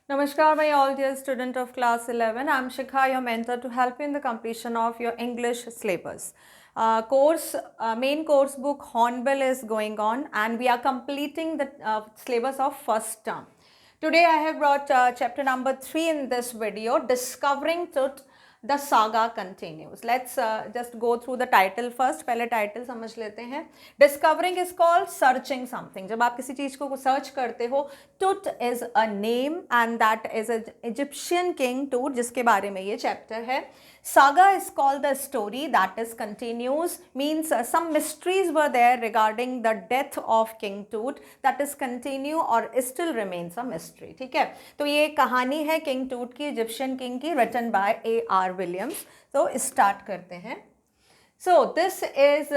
Namaskar, my all dear student of class 11. I am Shikha, your mentor to help you in the completion of your English syllabus. Main course book Hornbill is going on and we are completing the syllabus of first term. Today I have brought chapter number 3 in this video, Discovering Truth. The saga continues. Let's just go through the title first. पहले title समझ लेते हैं. Discovering is called searching something. जब आप किसी चीज़ को search करते हो, Tut is a name and that is an Egyptian king Tut जिसके बारे में ये chapter है. Saga is called the story that is continues, means some mysteries were there regarding the death of King Tut that is continue or still remains a mystery. ठीक है, तो ये कहानी है King Tut की, Egyptian king की, written by A.R. Williams. तो start करते हैं. So this is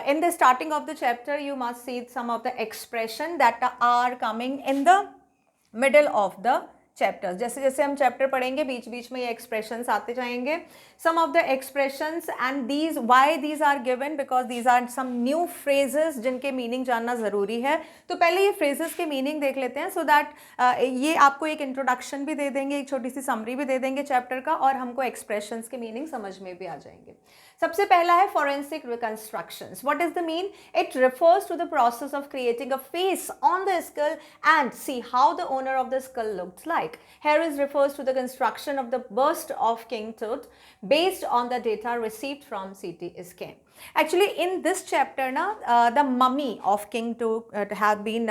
in the starting of the chapter you must see some of the expression that are coming in the middle of the chapters. जैसे जैसे हम chapter पढ़ेंगे बीच बीच में ये expressions आते जाएंगे. Some of the expressions and these why these are given because these are some new phrases जिनके meaning जानना ज़रूरी है. तो पहले ये फ्रेजेस के मीनिंग देख लेते हैं सो दैट ये आपको एक इंट्रोडक्शन भी दे देंगे, एक छोटी सी समरी भी दे देंगे चैप्टर का और हमको एक्सप्रेशंस के मीनिंग समझ में भी आ जाएंगे. सबसे पहला है forensic reconstructions. What is the mean? It refers to the process of creating a face on the skull and see how the owner of the skull looked like. Here refers to the construction of the bust of King Tut based on the data received from CT scan. Actually in this chapter ना the mummy of King Tut have been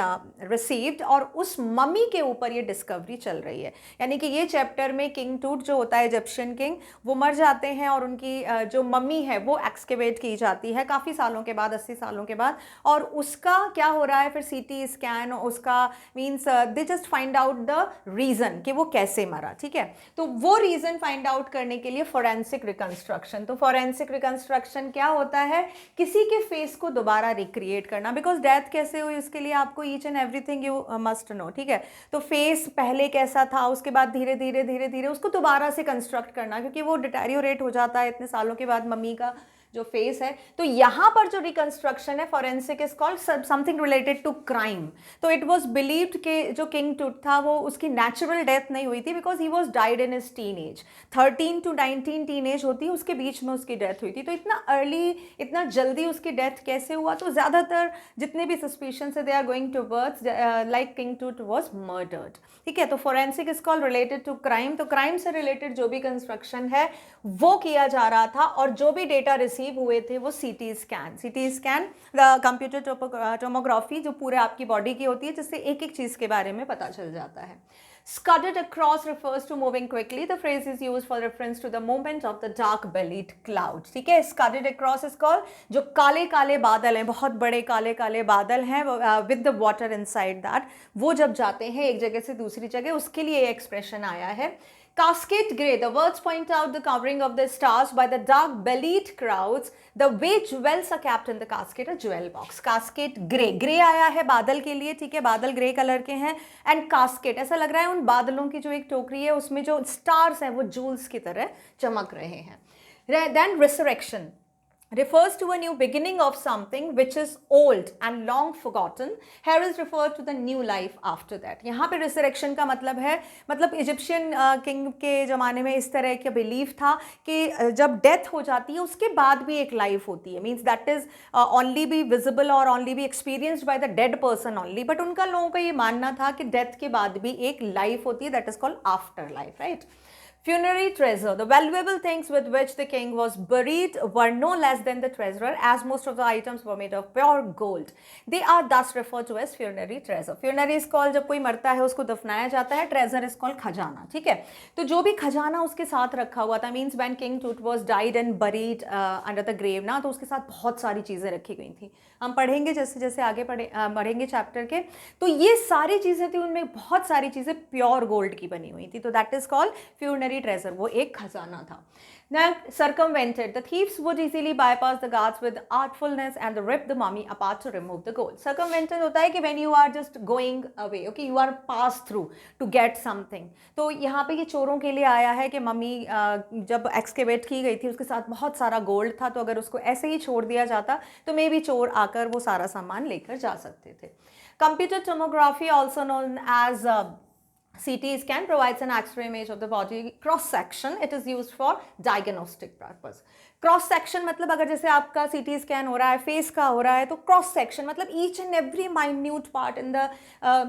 received और उस mummy के ऊपर ये discovery चल रही है. यानी कि ये चैप्टर में किंग टूट जो होता है इजिप्शियन किंग, वो मर जाते हैं और उनकी जो मम्मी है वो एक्सकेवेट की जाती है काफ़ी सालों के बाद, 80 सालों के बाद, और उसका क्या हो रहा है फिर सीटी स्कैन उसका means they just find out the reason कि वो कैसे मरा. ठीक है, तो वो रीज़न फाइंड आउट करने के लिए फोरेंसिक रिकन्स्ट्रक्शन. तो फोरेंसिक रिकन्स्ट्रक्शन क्या होता है? किसी के फेस को दोबारा रिक्रिएट करना. बिकॉज डेथ कैसे हुई उसके लिए आपको each and everything you must no. ठीक है, तो फेस पहले कैसा था, उसके बाद धीरे धीरे उसको दोबारा से कंस्ट्रक्ट करना, क्योंकि वो डिटेरियोरेट हो जाता है इतने सालों के बाद मम्मी का जो फेस है. तो यहाँ पर जो रिकंस्ट्रक्शन है forensic is called something related to crime. तो इट वाज बिलीव्ड कि जो किंग टूट था वो उसकी नेचुरल डेथ नहीं हुई थी because he was died in his teen age. 13 to 19 teen age होती है, उसके बीच में उसकी डेथ हुई थी. तो इतना अर्ली, इतना जल्दी उसकी डेथ कैसे हुआ? तो ज़्यादातर जितने भी सस्पिशन है they are going towards like king टूट वॉज मर्डर्ड. ठीक है, तो forensic is called related to crime. तो क्राइम से रिलेटेड जो भी कंस्ट्रक्शन है वो किया जा रहा था और जो भी डेटा रिसीव हुए थे वो CT scan the computer tomography जो पूरे आपकी बॉडी की होती है, जिससे एक एक चीज़ के बारे में पता चल जाता है. Scudded across refers to moving quickly. The phrase is used for reference to the movement of the dark bellied cloud. ठीक है, scudded across is called जो काले काले बादल हैं, बहुत बड़े काले काले बादल हैं with the water inside that, वो जब जाते हैं एक जगह से दूसरी जगह, उसके लिए एक्सप्रेशन आया है. Cascade gray, the words point out the covering of the stars by the dark-bellied clouds, the way jewels are kept in the cascade, a jewel box. Cascade gray, gray आया है बादल के लिए. ठीक है, बादल ग्रे कलर के हैं. एंड कास्केट, ऐसा लग रहा है उन बादलों की जो एक टोकरी है उसमें जो स्टार्स हैं वो जूल्स की तरह चमक रहे हैं. Then resurrection refers to a new beginning of something which is old and long forgotten. Here is referred to the new life after that. यहाँ पे resurrection का मतलब है, मतलब इजिप्शियन किंग के ज़माने में इस तरह का बिलीफ था कि जब डेथ हो जाती है उसके बाद भी एक लाइफ होती है. Means that is only be visible और only be experienced by the dead person only. But उनका लोगों का ये मानना था कि डेथ के बाद भी एक लाइफ होती है, that is called after life. Right. Funerary treasure. The valuable things with which the king was buried were no less than the treasurer, as most of the items were made of pure gold. They are thus referred to as funerary treasure. Funerary is called जब कोई मरता है उसको दफनाया जाता है. Treasure is called खजाना. ठीक है, तो जो भी खजाना उसके साथ रखा हुआ था, means when King Tut was died and buried under the grave ना, तो उसके साथ बहुत सारी चीज़ें रखी गई थी. हम पढ़ेंगे जैसे जैसे आगे बढ़ेंगे चैप्टर के. तो ये सारी चीज़ें थी, उनमें बहुत सारी चीज़ें प्योर गोल्ड की बनी हुई थी. तो that is called funerary treasure, वो एक खजाना था. Then circumvented, the thieves would easily bypass the guards with artfulness and rip the mummy apart to remove the gold. Circumvented होता है कि when you are just going away, okay, you are passed through to get something. तो यहाँ पे ये चोरों के लिए आया है कि मम्मी जब एक्सकेवेट की गई थी उसके साथ बहुत सारा गोल्ड था, तो अगर उसको ऐसे ही छोड़ दिया जाता तो मे बी चोर आकर वो सारा सामान लेकर जा सकते थे. Computer tomography also known as CT scan provides an X-ray image of the body cross section. It is used for diagnostic purpose. Cross section मतलब अगर जैसे आपका सीटी स्कैन हो रहा है, फेस का हो रहा है, तो क्रॉस सेक्शन मतलब each and every minute part in the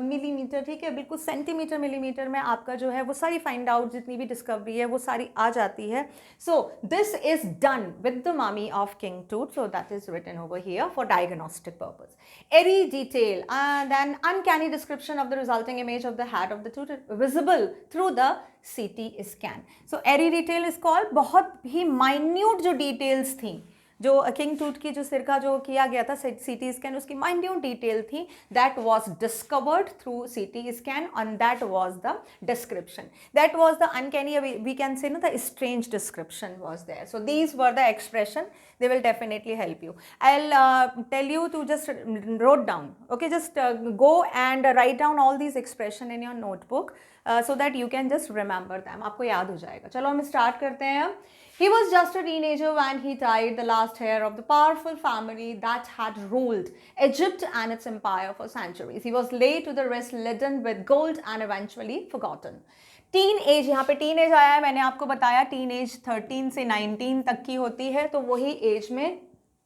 millimetre, ठीक है, बिल्कुल सेंटीमीटर मिलीमीटर में आपका जो है वो सारी फाइंड आउट, जितनी भी डिस्कवरी है वो सारी आ जाती है. So this is done with the mummy of king Tut, so that is written over here for diagnostic purpose. Eerie detail and an uncanny description of the resulting image of the head of the Tut visible through the CT scan. So airy detail is called, बहुत ही minute जो details थी, जो king टूट की जो सिर का जो किया गया था CT स्कैन, उसकी माइन्यूट डिटेल थी, that was discovered through CT scan and that was the description, that was the uncanny, we can say ना the strange description was there. So these were the expression, they will definitely help you. I'll tell you to just wrote down, okay, just go and write down all these expression in your notebook so that you can just remember them. आपको याद हो जाएगा. चलो हम start करते हैं. He was just a teenager when he died, the last heir of the powerful family that had ruled Egypt and its empire for centuries. He was laid to the rest laden with gold and eventually forgotten. Teen age, यहाँ पे teen age आया है, मैंने आपको बताया teen age 13 से 19 तक की होती है, तो वही एज में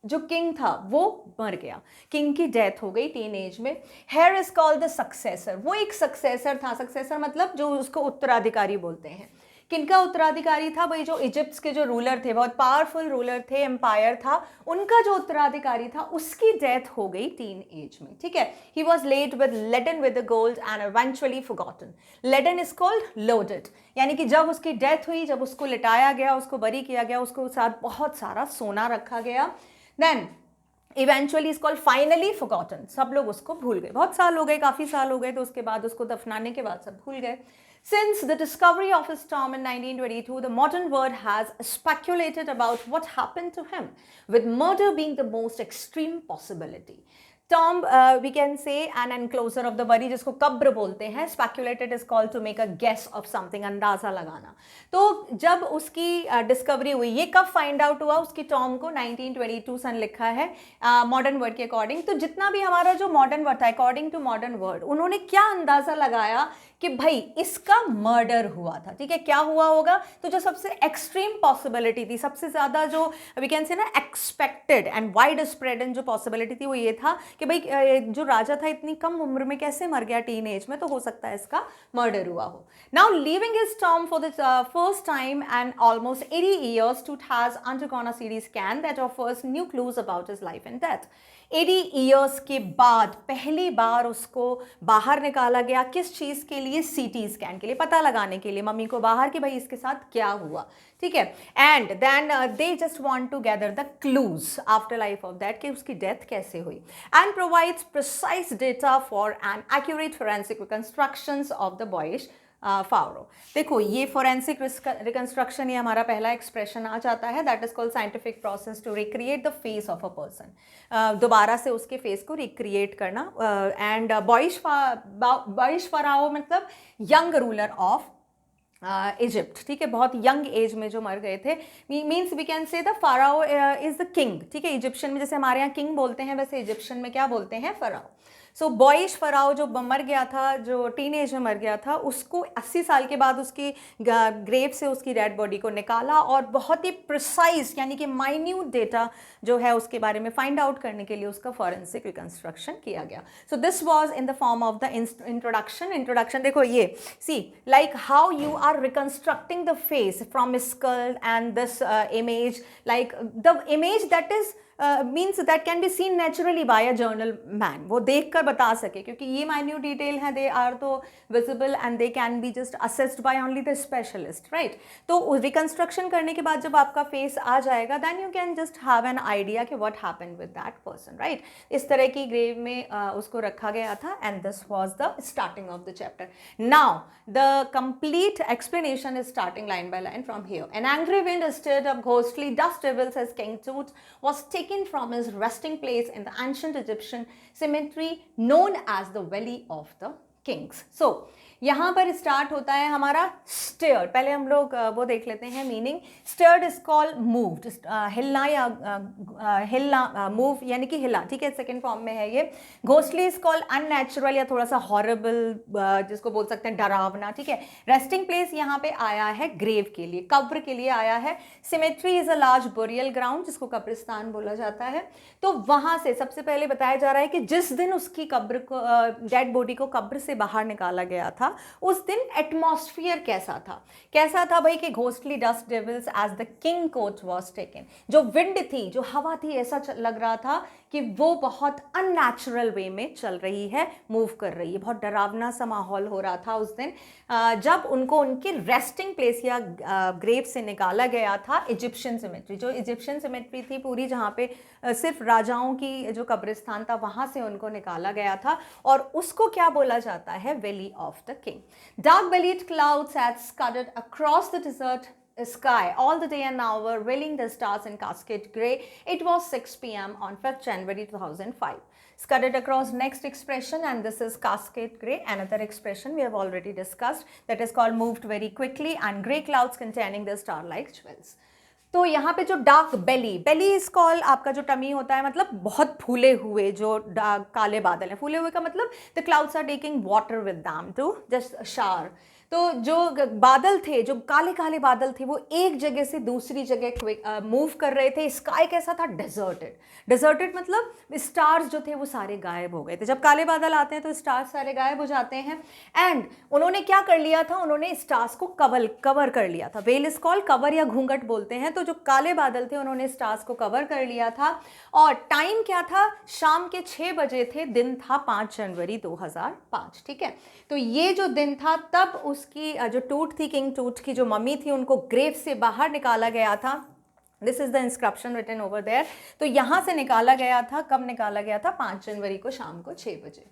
जो किंग था वो मर गया, किंग की डेथ हो गई टीन एज में. Here is called the successor, वो एक सक्सेसर था, सक्सेसर मतलब जो उसको उत्तराधिकारी बोलते हैं. किनका उत्तराधिकारी था? भाई जो इजिप्ट के जो रूलर थे, बहुत पावरफुल रूलर थे, एम्पायर था, उनका जो उत्तराधिकारी था उसकी डेथ हो गई टीन एज में, ठीक है. He was laid with laden with the gold and eventually forgotten. Laden is called loaded, यानी कि जब उसकी डेथ हुई, जब उसको लिटाया गया, उसको बरी किया गया, उसको साथ बहुत सारा सोना रखा गया, then eventually is called finally forgotten. सब लोग उसको भूल गए, बहुत साल हो गए, काफ़ी साल हो गए, तो उसके बाद उसको दफनाने के बाद सब भूल गए. Since the discovery of his tomb in 1922, the modern world has speculated about what happened to him, with murder being the most extreme possibility. Tomb, we can say an enclosure of the body, जिसको कब्र बोलते हैं. Speculated is called to make a guess of something, अंदाज़ा लगाना. तो जब उसकी discovery हुई, ये कब फाइंड आउट हुआ? उसकी टॉम को 1922 सन लिखा है मॉडर्न वर्ड के अकॉर्डिंग. तो जितना भी हमारा जो मॉडर्न वर्ड था, अकॉर्डिंग टू मॉडर्न वर्ड, उन्होंने क्या अंदाज़ा लगाया कि भाई इसका मर्डर हुआ था, ठीक है. क्या हुआ होगा? तो जो सबसे एक्सट्रीम पॉसिबिलिटी थी, सबसे ज़्यादा जो वी कैन से ना एक्सपेक्टेड एंड वाइड स्प्रेड जो पॉसिबिलिटी थी, वो ये था कि भाई जो राजा था इतनी कम उम्र में कैसे मर गया टीन एज में, तो हो सकता है इसका मर्डर हुआ हो. Now living his Tom for the first time and almost 80 years, Tut has undergone a CT scan that offers new clues about his life and death. 80 years के बाद पहली बार उसको बाहर निकाला गया, किस चीज़ के लिए? CT स्कैन के लिए, पता लगाने के लिए मम्मी को बाहर कि भाई इसके साथ क्या हुआ, ठीक है. And then they just want to gather the clues after life of that, कि उसकी डेथ कैसे हुई, and provides precise data for an accurate forensic reconstructions of the boyish pharaoh. देखो ये फोरेंसिक रिकंस्ट्रक्शन, ये हमारा पहला एक्सप्रेशन आ जाता है, that is called scientific process to recreate the face of a person. दोबारा से उसके फेस को रिक्रिएट करना. एंड बॉयिश फाराओ मतलब यंग रूलर ऑफ इजिप्ट, ठीक है, बहुत यंग एज में जो मर गए थे. Means we can say the pharaoh is the king, ठीक है. इजिप्शियन में जैसे हमारे यहाँ किंग बोलते हैं, वैसे इजिप्शियन में क्या बोलते हैं? फराओ. सो बॉयिश फराओ जो मर गया था, जो टीन एज में मर गया था, उसको 80 साल के बाद उसकी ग्रेव से उसकी डेड बॉडी को निकाला और बहुत ही प्रिसाइज यानी कि माइन्यूट डेटा जो है उसके बारे में फाइंड आउट करने के लिए उसका फॉरेंसिक रिकंस्ट्रक्शन किया गया. So this was in the form of the introduction. देखो ये see like how you are reconstructing the face from skull and this image, like the image that is means that can be seen naturally by a general man, वो देख कर बता सके, क्योंकि ये minute detail है, दे आर तो visible and they can be just assessed by only the specialist, right. तो रिकंस्ट्रक्शन करने के बाद जब आपका फेस आ जाएगा, then you can just have an idea कि what happened with that person, right. इस तरह की ग्रेव में उसको रखा गया था, and this was the starting of the chapter. Now the complete explanation is starting line by line from here. An angry wind stirred up ghostly dust devils as King Tut was taken from his resting place in the ancient Egyptian cemetery known as the Valley of the kings. So यहाँ पर start होता है हमारा stair. पहले हम लोग वो देख लेते हैं meaning. Stared is called moved. हिलना या हिलना, मूव यानी कि हिला, ठीक है, सेकेंड फॉर्म में है ये. घोस्टली इज कॉल्ड अननेचुरल या थोड़ा सा हॉरेबल, जिसको बोल सकते हैं डरावना, ठीक है. रेस्टिंग प्लेस यहाँ पे आया है ग्रेव के लिए, कब्र के लिए आया है. Symmetry is a large boreal ground, जिसको कब्रिस्तान बोला जाता है. तो वहां से सबसे पहले बताया जा रहा है कि जिस दिन उसकी कब्र को, डेड बॉडी को कब्र से बाहर निकाला गया था, उस दिन एटमॉस्फेयर कैसा था भाई, कि ghostly dust devils as the king coach was taken. जो विंड थी, जो हवा थी, ऐसा लग रहा था कि वो बहुत अननेचुरल वे में चल रही है, मूव कर रही है. बहुत डरावना सा माहौल हो रहा था उस दिन जब उनको उनके रेस्टिंग प्लेस या ग्रेव से निकाला गया था. इजिप्शियन सिमेट्री, जो इजिप्शियन सिमेट्री थी पूरी, जहाँ पे सिर्फ राजाओं की जो कब्रिस्तान था वहाँ से उनको निकाला गया था, और उसको क्या बोला जाता है, valley of the king. Dark bellied clouds had scudded across the desert sky all the day and hour, revealing the stars in cascade gray. It was 6 p.m. on 5th January 2005. Scudded across, next expression, and this is cascade gray, another expression we have already discussed, that is called moved very quickly, and gray clouds containing the star-like jewels. तो यहाँ पे जो dark belly is called, आपका जो tummy होता है, मतलब बहुत फूले हुए जो काले बादल हैं. फूले हुए का मतलब the clouds are taking water with them to just shower. तो जो बादल थे, जो काले काले बादल थे, वो एक जगह से दूसरी जगह मूव कर रहे थे. स्काई कैसा था, डेजर्टेड मतलब स्टार्स जो थे वो सारे गायब हो गए थे. जब काले बादल आते हैं तो स्टार्स सारे गायब हो जाते हैं. एंड उन्होंने क्या कर लिया था, उन्होंने स्टार्स को कवर कर लिया था. वेल इज कॉल्ड, कवर या घूंघट बोलते हैं. तो जो काले बादल थे उन्होंने स्टार्स को कवर कर लिया था. और टाइम क्या था, शाम के 6 बजे थे. दिन था 5 जनवरी 2005, ठीक है. तो ये जो दिन था, तब उसकी जो टूट थी, किंग टूट की जो मम्मी थी, उनको ग्रेव से बाहर निकाला गया था. This is the inscription written over there. तो यहाँ से निकाला गया था. कब निकाला गया था, 5 जनवरी को शाम को 6 बजे.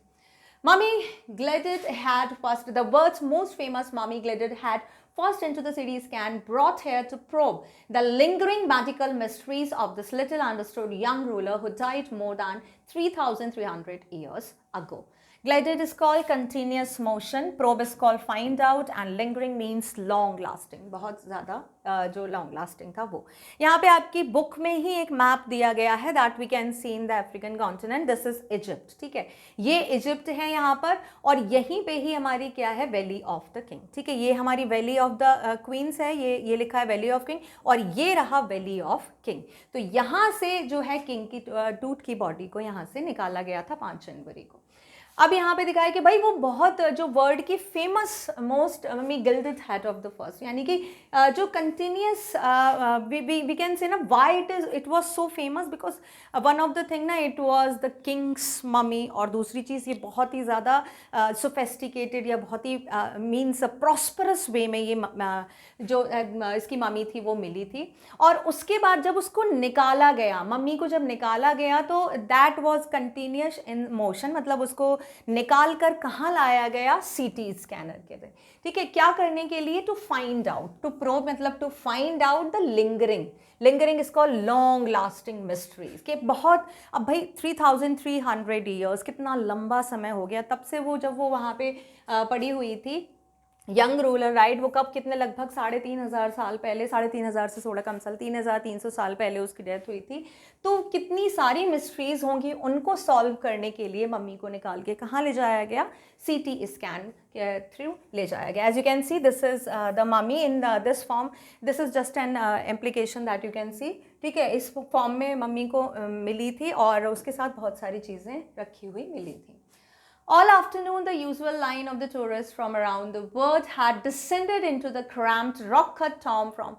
Mummy Gleded had first, the world's most famous Mummy Gleded had first into the CT scan, brought here to probe the lingering medical mysteries of this little understood young ruler who died more than 3,300 years ago. Gleded is called continuous motion, probe is called find out, and lingering means long lasting. बहुत ज़्यादा जो long lasting था वो. यहाँ पे आपकी book में ही एक मैप दिया गया है, that we can see in the African continent. This is Egypt, ठीक है. ये इजिप्ट है यहाँ पर, और यहीं पे ही हमारी क्या है, वैली ऑफ द किंग, ठीक है. ये हमारी वैली ऑफ द क्वींस है, ये लिखा है वैली ऑफ किंग, और ये रहा वैली ऑफ किंग. तो यहाँ से जो है किंग की टूट की बॉडी को यहाँ से निकाला गया था 5 जनवरी को. अब यहाँ पे दिखाया कि भाई वो बहुत जो वर्ल्ड की famous most mummy gilded hat of the first, यानी कि जो कंटिन्यूस वी कैन से ना, why it was so famous, because one of the thing ना, it was the king's mummy. और दूसरी चीज़, ये बहुत ही ज़्यादा सोफेस्टिकेटेड या बहुत ही मीन्स प्रॉस्परस वे में ये जो इसकी मम्मी थी वो मिली थी. और उसके बाद जब उसको निकाला गया, मम्मी को जब निकाला गया, तो that was continuous in motion. मतलब उसको निकाल कर कहाँ लाया गया, सीटी स्कैनर के थे, ठीक है. क्या करने के लिए, to find out, to probe मतलब to find out the lingering is called long lasting mysteries. के बहुत, अब भाई 3,300 ईयर्स, कितना लंबा समय हो गया तब से वो, जब वो वहाँ पे पड़ी हुई थी, यंग रूलर, राइट. वो कब, कितने, लगभग 3,500 साल पहले, 3,500 से थोड़ा कम साल, 3,300 साल पहले उसकी डेथ हुई थी. तो कितनी सारी मिस्ट्रीज होंगी, उनको सॉल्व करने के लिए मम्मी को निकाल के कहाँ ले जाया गया, सीटी स्कैन के थ्रू ले जाया गया. As you can see, this is the mummy in this form. This is just an implication that you can see, ठीक है. इस फॉर्म में मम्मी को मिली थी, और उसके साथ बहुत सारी चीज़ें रखी हुई मिली थी. All afternoon, the usual line of the tourists from around the world had descended into the cramped rock-cut tomb from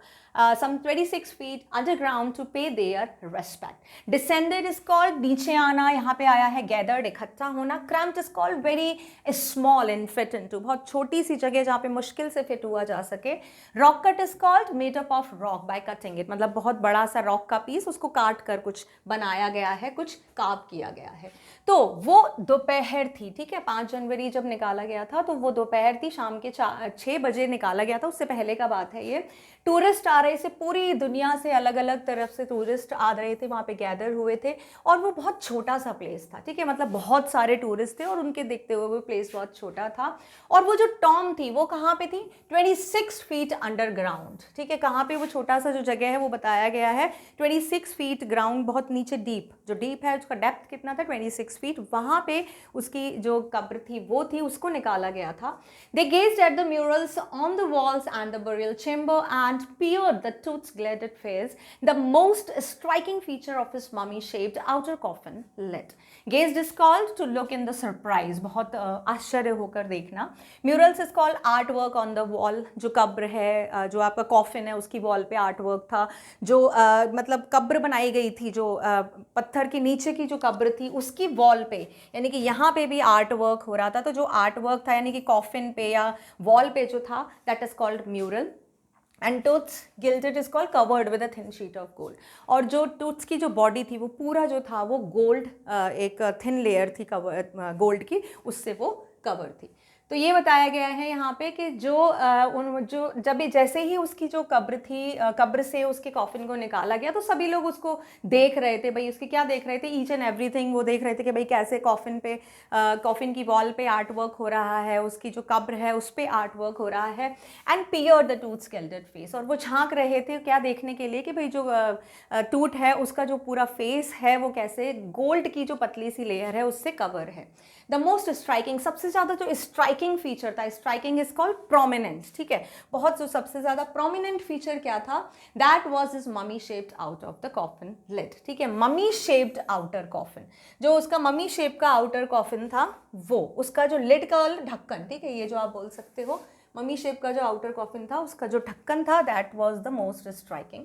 some 26 feet underground to pay their respect. Descended is called नीचे आना, यहाँ पे आया है gathered, इकट्ठा होना. Cramped is called very small and fit into, बहुत छोटी सी जगह जहाँ पे मुश्किल से फिट हुआ जा सके. Rock cut is called made up of rock by cutting it, मतलब बहुत बड़ा सा रॉक का पीस, उसको काट कर कुछ बनाया गया है, कुछ कार्व किया गया है. तो वो दोपहर थी, ठीक है. 5 जनवरी जब निकाला गया था, तो वो दोपहर थी, शाम के 6 बजे निकाला गया था. उससे पहले का बात है ये. टूरिस्ट आ रहे थे, पूरी दुनिया से अलग अलग तरफ से टूरिस्ट आ रहे थे, वहाँ पे गैदर हुए थे, और वो बहुत छोटा सा प्लेस था, ठीक है, मतलब बहुत सारे टूरिस्ट थे और उनके देखते हुए वो प्लेस बहुत छोटा था। और वो जो टॉम थी वो कहाँ पे थी, 26 फीट अंडरग्राउंड, ठीक है, कहाँ पे वो छोटा सा जो जगह है वो बताया गया है 26 फीट ग्राउंड, बहुत नीचे डीप, जो डीप है उसका डेप्थ कितना था 26 फीट, वहाँ पे उसकी जो कब्र थी वो थी, उसको निकाला गया था। They gazed at the murals on the walls and the burial chamber and peered the tooth's gilded face, the most striking feature of his mummy-shaped outer coffin lid. Gazed is called to look in the surprise, बहुत आश्चर्य होकर देखना। Murals is called artwork on the wall, जो कब्र है, जो आपका coffin है उसकी वॉल पे आर्टवर्क था, जो मतलब कब्र बनाई गई थी, जो पत्थर के नीचे की जो कब्र थी उसकी वॉल पे, यानी कि यहाँ पे भी आर्ट वर्क हो रहा था, तो जो आर्ट वर्क था यानी कि कॉफिन पे या वॉल पे जो था, that is called mural. And Tut's gilded is called covered with a thin sheet of gold, और जो टूथ्स की जो बॉडी थी वो पूरा जो था वो गोल्ड, एक थिन लेयर थी कवर गोल्ड की, उससे वो कवर थी। तो ये बताया गया है यहाँ पे कि जो जब जैसे ही उसकी जो कब्र थी, कब्र से उसके कॉफिन को निकाला गया तो सभी लोग उसको देख रहे थे, भाई उसकी क्या देख रहे थे, ईच एंड एवरीथिंग वो देख रहे थे कि भाई कैसे कॉफिन पे, कॉफिन की वॉल पे आर्ट वर्क हो रहा है, उसकी जो कब्र है उस पर आर्ट वर्क हो रहा है। And peer the Tut skeletal face, और वो झांक रहे थे क्या देखने के लिए कि भाई जो टूथ है उसका जो पूरा फेस है वो कैसे गोल्ड की जो पतली सी लेयर है उससे कवर है। द मोस्ट स्ट्राइकिंग, सबसे ज़्यादा जो स्ट्राइकिंग फीचर था, स्ट्राइकिंग इज कॉल्ड प्रोमिनेंस, ठीक है, बहुत जो सबसे ज़्यादा प्रोमिनेंट फीचर क्या था, that was is mummy shaped out of the coffin lid, ठीक है, ममी शेप्ड आउटर कॉफिन, जो उसका ममी शेप का आउटर कॉफिन था वो, उसका जो लिड का ढक्कन, ठीक है, ये जो आप बोल सकते हो ममी शेप का जो आउटर कॉफिन था उसका जो ढक्कन था, that was the most striking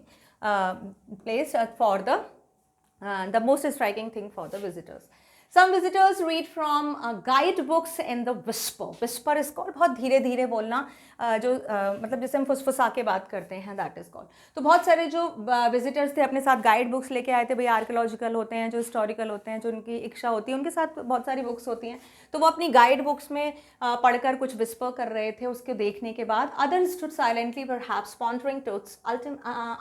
place for the most striking thing for the visitors. Some visitors read from guidebooks in the whisper. Whisper is called बहुत धीरे धीरे बोलना, जो मतलब जैसे हम फुसफुसा के बात करते हैं, दैट इज कॉल्ड। तो बहुत सारे जो विजिटर्स थे अपने साथ गाइड बुक्स लेके आए थे, भाई आर्कोलॉजिकल होते हैं, जो हिस्टोरिकल होते हैं, जो उनकी इच्छा होती है उनके साथ बहुत सारी बुक्स होती हैं, तो वो अपनी गाइड बुक्स में पढ़कर कुछ विस्पर कर रहे थे, उसके देखने के बाद others stood silently perhaps pondering tooths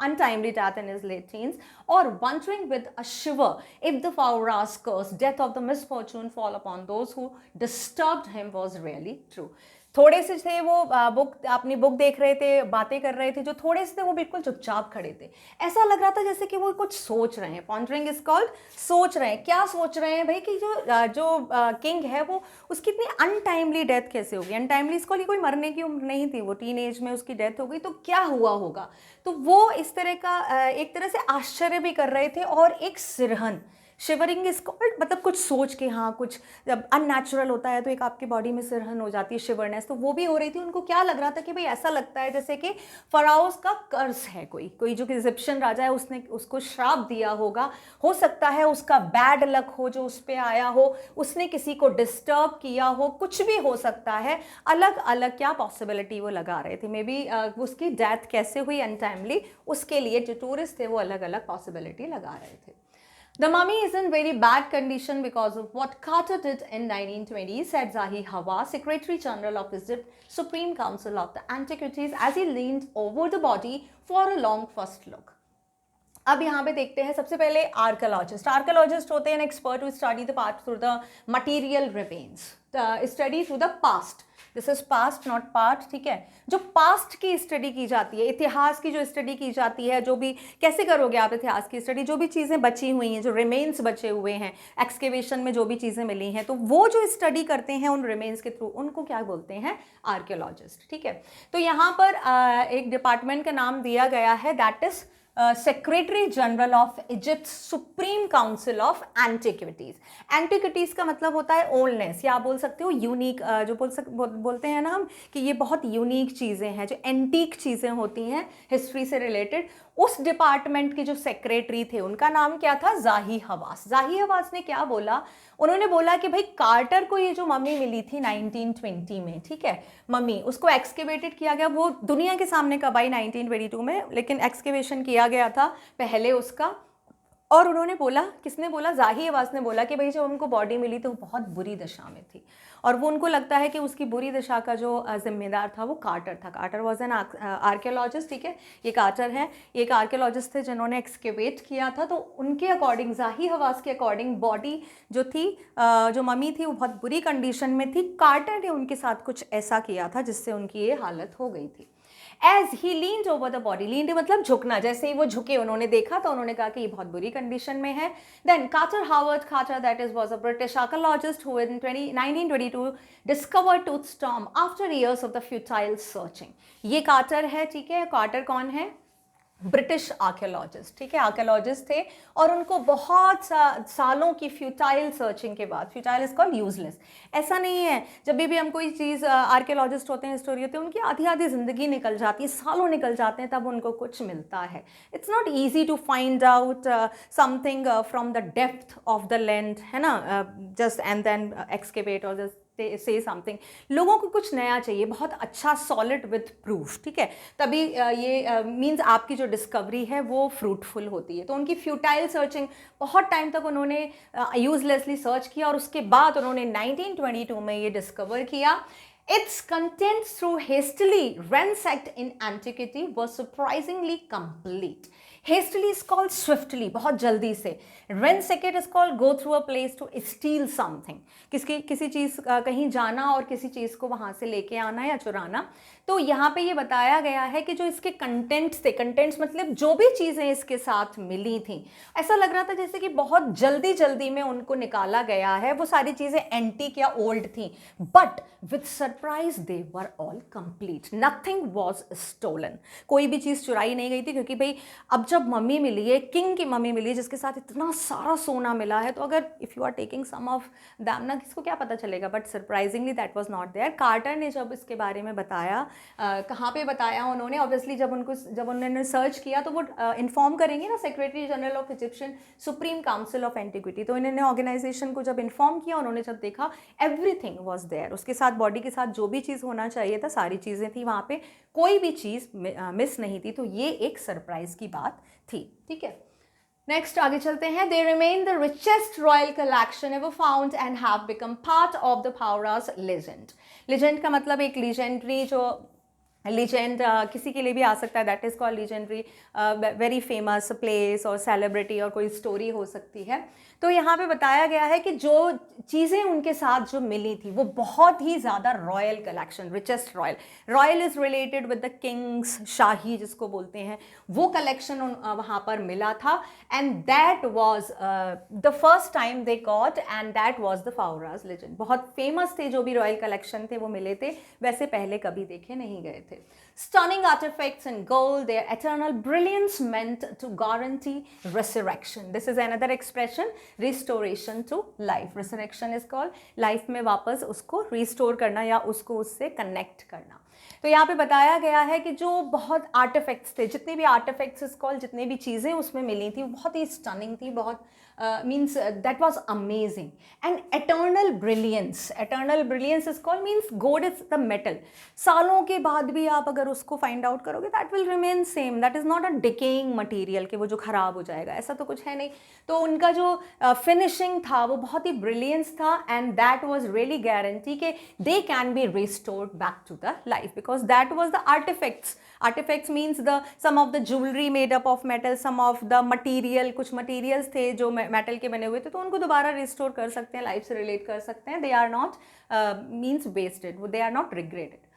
untimely death in his late teens, or wondering with a shiver if the Fauras curse, death of the misfortune fall upon those who disturbed him was really true. थोड़े से थे वो book अपनी book देख रहे थे, बातें कर रहे थे, जो थोड़े से थे वो बिल्कुल चुपचाप खड़े थे, ऐसा लग रहा था जैसे कि वो कुछ सोच रहे हैं। पॉन्डरिंग इज कॉल्ड सोच रहे हैं, क्या सोच रहे हैं भाई कि जो किंग है वो उसकी इतनी अनटाइमली डेथ कैसे होगी। अनटाइमली इसको कोई मरने की उम्र नहीं थी, वो टीन एज में उसकी डेथ हो गई, तो क्या हुआ होगा। तो वो इस तरह का एक तरह से आश्चर्य भी कर रहे थे, और एक सिरहन, शिवरिंग इज कॉल्ड, मतलब कुछ सोच के, हाँ कुछ जब अननेचुरल होता है तो एक आपकी बॉडी में सिरहन हो जाती है, शिवरनेस, तो वो भी हो रही थी। उनको क्या लग रहा था कि भाई ऐसा लगता है जैसे कि फराउस का कर्ज है, कोई जो इजिप्शियन राजा है उसने उसको श्राप दिया होगा, हो सकता है उसका बैड लक हो जो उस पर आया हो, उसने किसी को डिस्टर्ब किया हो, कुछ भी हो सकता है। अलग अलग क्या पॉसिबिलिटी वो लगा रहे थे, मे बी उसकी डेथ कैसे हुई अनटाइमली, उसके लिए जो टूरिस्ट थे वो अलग अलग पॉसिबिलिटी लगा रहे थे। The mummy is in very bad condition because of what Carter did in 1920, said Zahi Hawa, Secretary General of Egypt, Supreme Council of the Antiquities, as he leaned over the body for a long first look. अब यहाँ पे देखते हैं सबसे पहले archaeologist होते हैं expert who study the past through the material remains, study through the past, this is past not part, ठीक है, जो पास्ट की स्टडी की जाती है, इतिहास की जो स्टडी की जाती है, जो भी कैसे करोगे आप इतिहास की स्टडी, जो भी चीज़ें बची हुई हैं, जो रिमेन्स बचे हुए हैं एक्सकेवेशन में, जो भी चीज़ें मिली हैं, तो वो जो स्टडी करते हैं उन रिमेन्स के थ्रू, उनको क्या बोलते हैं, आर्कियोलॉजिस्ट, ठीक है। तो यहाँ पर एक डिपार्टमेंट का नाम दिया गया है, that is secretary general of Egypt supreme council of antiquities. Antiquities का मतलब होता है ओल्डनेस, या आप बोल सकते हो यूनिक, जो बोलते हैं ना हम कि ये बहुत यूनिक चीज़ें हैं, जो एंटीक चीज़ें होती हैं हिस्ट्री से रिलेटेड। उस डिपार्टमेंट के जो सेक्रेटरी थे उनका नाम क्या था, जाही हवास। जाही हवास ने क्या बोला, उन्होंने बोला कि भाई कार्टर को ये जो मम्मी मिली थी 1920 में, ठीक है, मम्मी उसको एक्सकेवेटेड किया गया, वो दुनिया के सामने कब आई 1922 में, लेकिन एक्सकेवेशन किया गया था पहले उसका। और उन्होंने बोला, किसने बोला, जाही हवास ने बोला कि भाई जब उनको बॉडी मिली तो बहुत बुरी दशा में थी, और वो उनको लगता है कि उसकी बुरी दशा का जो जिम्मेदार था वो कार्टर था। कार्टर वॉज एन आर्कियोलॉजिस्ट, ठीक है, ये कार्टर है, ये एक आर्कियोलॉजिस्ट थे जिन्होंने एक्सकेवेट किया था। तो उनके अकॉर्डिंग, जाही हवास के अकॉर्डिंग बॉडी जो थी, जो मम्मी थी, वो बहुत बुरी कंडीशन में थी। कार्टर ने उनके साथ कुछ ऐसा किया था जिससे उनकी ये हालत हो गई थी। As he leaned over the body, leaned मतलब झुकना, जैसे ही वो झुके उन्होंने देखा तो उन्होंने कहा कि ये बहुत बुरी कंडीशन में है। Then Carter Howard Carter, that is was a British archaeologist who in 1922 discovered Tut's tomb after years of the futile searching. ये कार्टर है, ठीक है। कार्टर कौन है? ब्रिटिश आर्कियोलॉजिस्ट, ठीक है, आर्कियोलॉजिस्ट थे और उनको बहुत सालों की फ्यूटाइल सर्चिंग के बाद, फ्यूटाइल इज कॉल्ड यूजलेस, ऐसा नहीं है जब भी हम कोई चीज़, आर्कियोलॉजिस्ट होते हैं, हिस्टोरी होते हैं, उनकी आधी आधी ज़िंदगी निकल जाती है, सालों निकल जाते हैं, तब उनको कुछ मिलता है। It's not easy to find out something from the depth of the land, है ना, जस्ट एंड देन एक्सकेवेट और जस्ट से समथिंग। लोगों को कुछ नया चाहिए, बहुत अच्छा सॉलिड विथ प्रूफ, ठीक है, तभी ये मीन्स आपकी जो डिस्कवरी है वो फ्रूटफुल होती है। तो उनकी फ्यूटाइल सर्चिंग, बहुत टाइम तक उन्होंने यूजलेसली सर्च किया और उसके बाद उन्होंने 1922 में ये डिस्कवर किया। Its contents through hastily ransacked in antiquity were surprisingly complete. Hastily is called swiftly, बहुत जल्दी से। Ransack is called go through a place to steal something. किसी चीज़ कहीं जाना और किसी चीज़ को वहाँ से लेके आना या चुराना। तो यहाँ पे ये बताया गया है कि जो इसके कंटेंट्स थे, कंटेंट्स मतलब जो भी चीज़ें इसके साथ मिली थी, ऐसा लग रहा था जैसे कि बहुत जल्दी जल्दी में उनको निकाला गया है। वो सारी चीज़ें एंटीक या ओल्ड थी, but with surprise they were all complete, nothing was stolen. कोई भी चीज़ चुराई नहीं गई थी, क्योंकि भाई अब जब मम्मी मिली है, किंग की मम्मी मिली है जिसके साथ इतना सारा सोना मिला है, तो अगर if you are taking some of them ना, किसको क्या पता चलेगा, but surprisingly that was not there. Carter ने जब इसके बारे में बताया, कहाँ पे बताया उन्होंने, ऑब्वियसली जब उन्होंने सर्च किया तो वो इन्फॉर्म करेंगे ना secretary general of Egyptian supreme council of antiquity. तो इन्होंने ऑर्गेनाइजेशन को जब इन्फॉर्म किया, उन्होंने जब देखा एवरीथिंग वाज देयर, उसके साथ बॉडी के साथ जो भी चीज़ होना चाहिए था सारी चीज़ें थी वहाँ पे, कोई भी चीज़ मिस नहीं थी। तो ये एक सरप्राइज की बात थी, ठीक है। नेक्स्ट आगे चलते हैं। They remain the richest royal collection ever found and have become part of the pharaoh's legend. Legend का मतलब एक लीजेंडरी, जो लीजेंड किसी के लिए भी आ सकता है, that is called legendary, very famous place और सेलिब्रिटी और कोई स्टोरी हो सकती है। तो यहाँ पे बताया गया है कि जो चीज़ें उनके साथ जो मिली थी वो बहुत ही ज़्यादा royal collection, richest royal, royal is related with the kings, शाही जिसको बोलते हैं, वो कलेक्शन वहाँ पर मिला था। And that was the first time they got, and that was the pharaoh's legend. बहुत फेमस थे जो भी रॉयल कलेक्शन थे वो मिले थे, वैसे पहले कभी देखे नहीं गए थे। Stunning artifacts in gold, their eternal brilliance meant to guarantee resurrection. This is another expression, restoration to life. Resurrection is called life में वापस उसको restore करना या उसको उससे connect करना। तो यहाँ पे बताया गया है कि जो बहुत आर्टिफैक्ट्स थे, जितने भी आर्टिफैक्ट्स इज कॉल्ड, जितने भी चीज़ें उसमें मिली थी वो बहुत ही स्टनिंग थी, बहुत means that was amazing. And eternal brilliance, eternal brilliance is called means gold is the metal, सालों के बाद भी आप अगर उसको फाइंड आउट करोगे that will remain same, that is not a decaying material कि वो जो ख़राब हो जाएगा, ऐसा तो कुछ है नहीं। तो उनका जो फिनिशिंग था वो बहुत ही ब्रिलियंस था, and that was really guarantee कि they can be restored back to the life, because that was the artifacts. Artifacts means the some of the jewelry made up of metal, some of the material, कुछ materials थे जो metal के बने हुए थे, तो उनको दोबारा restore कर सकते हैं, लाइफ से relate कर सकते हैं। They are not means wasted, they are not regretted.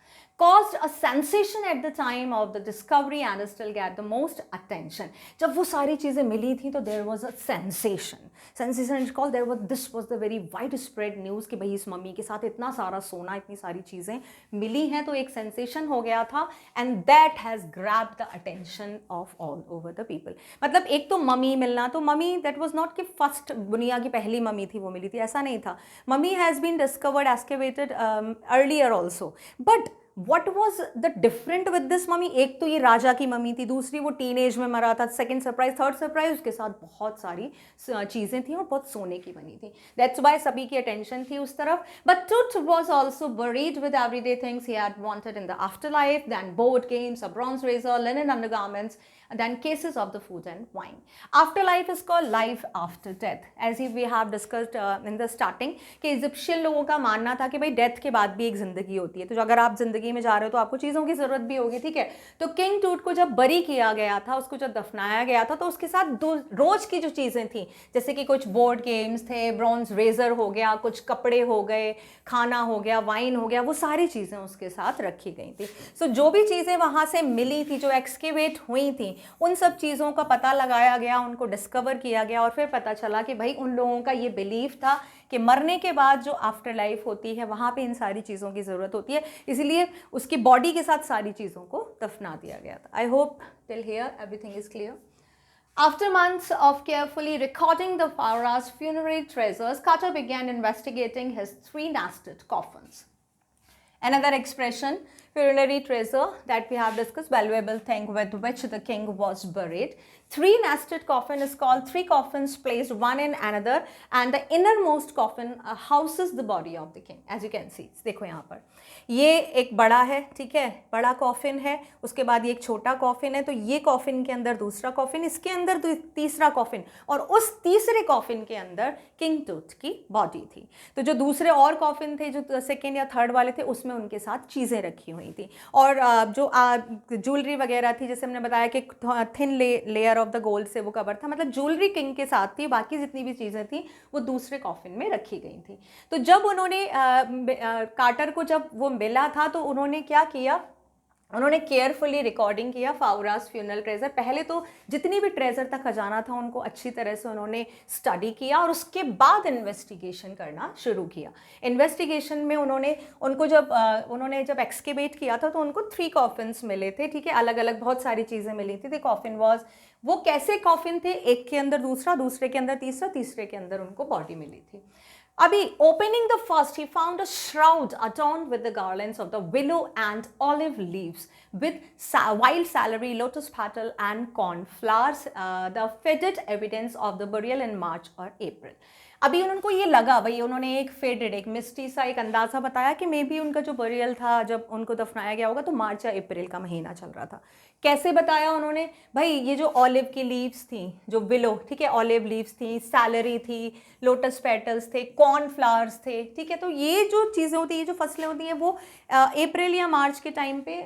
Caused a sensation at the time of the discovery and still get the most attention. जब वो सारी चीज़ें मिली थी तो there was a sensation. Sensation is called, this was the very widespread news कि भाई इस मम्मी के साथ इतना सारा सोना, इतनी सारी चीज़ें मिली हैं, तो एक sensation हो गया था, and that has grabbed the attention of all over the people. मतलब एक तो मम्मी मिलना, तो मम्मी that was not कि फर्स्ट दुनिया की पहली मम्मी थी वो मिली थी, ऐसा नहीं था। Mummy has been discovered, excavated earlier also, but what was the different with this mummy? एक तो ये राजा की मम्मी थी, दूसरी वो टीन एज में मरा था, सेकंड सरप्राइज, थर्ड सरप्राइज, उसके साथ बहुत सारी चीज़ें थी और बहुत सोने की बनी थी. दैट्स वाई सभी की अटेंशन थी उस तरफ. But tooth was also buried with everyday things he had wanted in the after life, then board games, a bronze razor, linen undergarments, then cases of the food and wine. Afterlife is called life after death, as we have discussed in the starting कि Egyptian लोगों का मानना था कि भाई death के बाद भी एक ज़िंदगी होती है, तो अगर आप ज़िंदगी में जा रहे हो तो आपको चीज़ों की ज़रूरत भी होगी, ठीक है. तो किंग टूट को जब बरी किया गया था, उसको जब दफनाया गया था, तो उसके साथ रोज़ की जो चीज़ें थी, जैसे कि कुछ बोर्ड गेम्स थे, ब्रॉन्ज रेजर हो गया, कुछ कपड़े हो गए, खाना हो गया, वाइन हो गया, वो सारी चीज़ें उसके साथ रखी गई थी. सो जो भी चीज़ें वहाँ से मिली थी, जो एक्सकेवेट हुई थी, उन सब चीज़ों का पता लगाया गया, उनको डिस्कवर किया गया और फिर पता चला कि भाई उन लोगों का ये बिलीफ था कि मरने के बाद जो आफ्टर लाइफ होती है वहाँ पे इन सारी चीज़ों की ज़रूरत होती है, इसीलिए उसकी बॉडी के साथ सारी चीज़ों को दफना दिया गया था. I hope till here everything is clear. After months of carefully recording the pharaoh's funerary treasures, Carter began investigating his three nested coffins. Another expression, funerary treasure, that we have discussed, valuable thing with which the king was buried. Three nested coffin is called three coffins placed one in another, and the innermost coffin houses the body of the king, as you can see. देखो यहाँ पर ये एक बड़ा है, ठीक है, बड़ा कॉफिन है, उसके बाद ये एक छोटा कॉफिन है, तो ये कॉफिन के अंदर दूसरा कॉफिन, इसके अंदर तीसरा कॉफिन, और उस तीसरे कॉफिन के अंदर किंग टूथ की बॉडी थी. तो जो दूसरे और कॉफिन थे, जो सेकेंड या थर्ड वाले थे, उसमें उनके साथ चीज़ें रखी हुई थी, और जो ज्वेलरी वगैरह थी, जैसे हमने बताया कि thin layer of the gold से वो कवर था, मतलब ज्वेलरी किंग के साथ थी, बाकी जितनी भी चीज़ें थी वो दूसरे कॉफिन में रखी गई थी. तो जब उन्होंने कार्टर को जब वो मिला था, तो उन्होंने क्या किया, उन्होंने केयरफुली रिकॉर्डिंग किया फावरास फ्यूनरल ट्रेजर. पहले तो जितनी भी ट्रेजर का खजाना था उनको अच्छी तरह से उन्होंने स्टडी किया और उसके बाद इन्वेस्टिगेशन करना शुरू किया. इन्वेस्टिगेशन में उनको जब एक्सकेवेट किया था, तो उनको 3 कॉफिन्स मिले थे, ठीक है, अलग अलग बहुत सारी चीज़ें मिली थी. कॉफिन वॉज, वो कैसे कॉफिन थे, एक के अंदर दूसरा, दूसरे के अंदर तीसरा, तीसरे के अंदर उनको बॉडी मिली थी. अभी opening the first, he found a shroud adorned with the garlands of the willow and olive leaves with wild celery, lotus petal and cornflowers, the faded evidence of the burial in March or April. अभी उनको ये लगा, भाई उन्होंने एक faded, एक मिस्टी सा एक अंदाज़ा बताया कि मे बी उनका जो बरियल था, जब उनको दफनाया गया होगा, तो मार्च या अप्रैल का महीना चल रहा था. कैसे बताया उन्होंने, भाई ये जो ऑलिव की लीव्स थी, जो विलो, ठीक है, ऑलिव लीव्स थी, सैलरी थी, लोटस पेटल्स थे, कॉर्नफ्लावर्स थे, ठीक है. तो ये जो चीज़ें होती हैं, जो फसलें होती हैं, वो अप्रैल या मार्च के टाइम पे,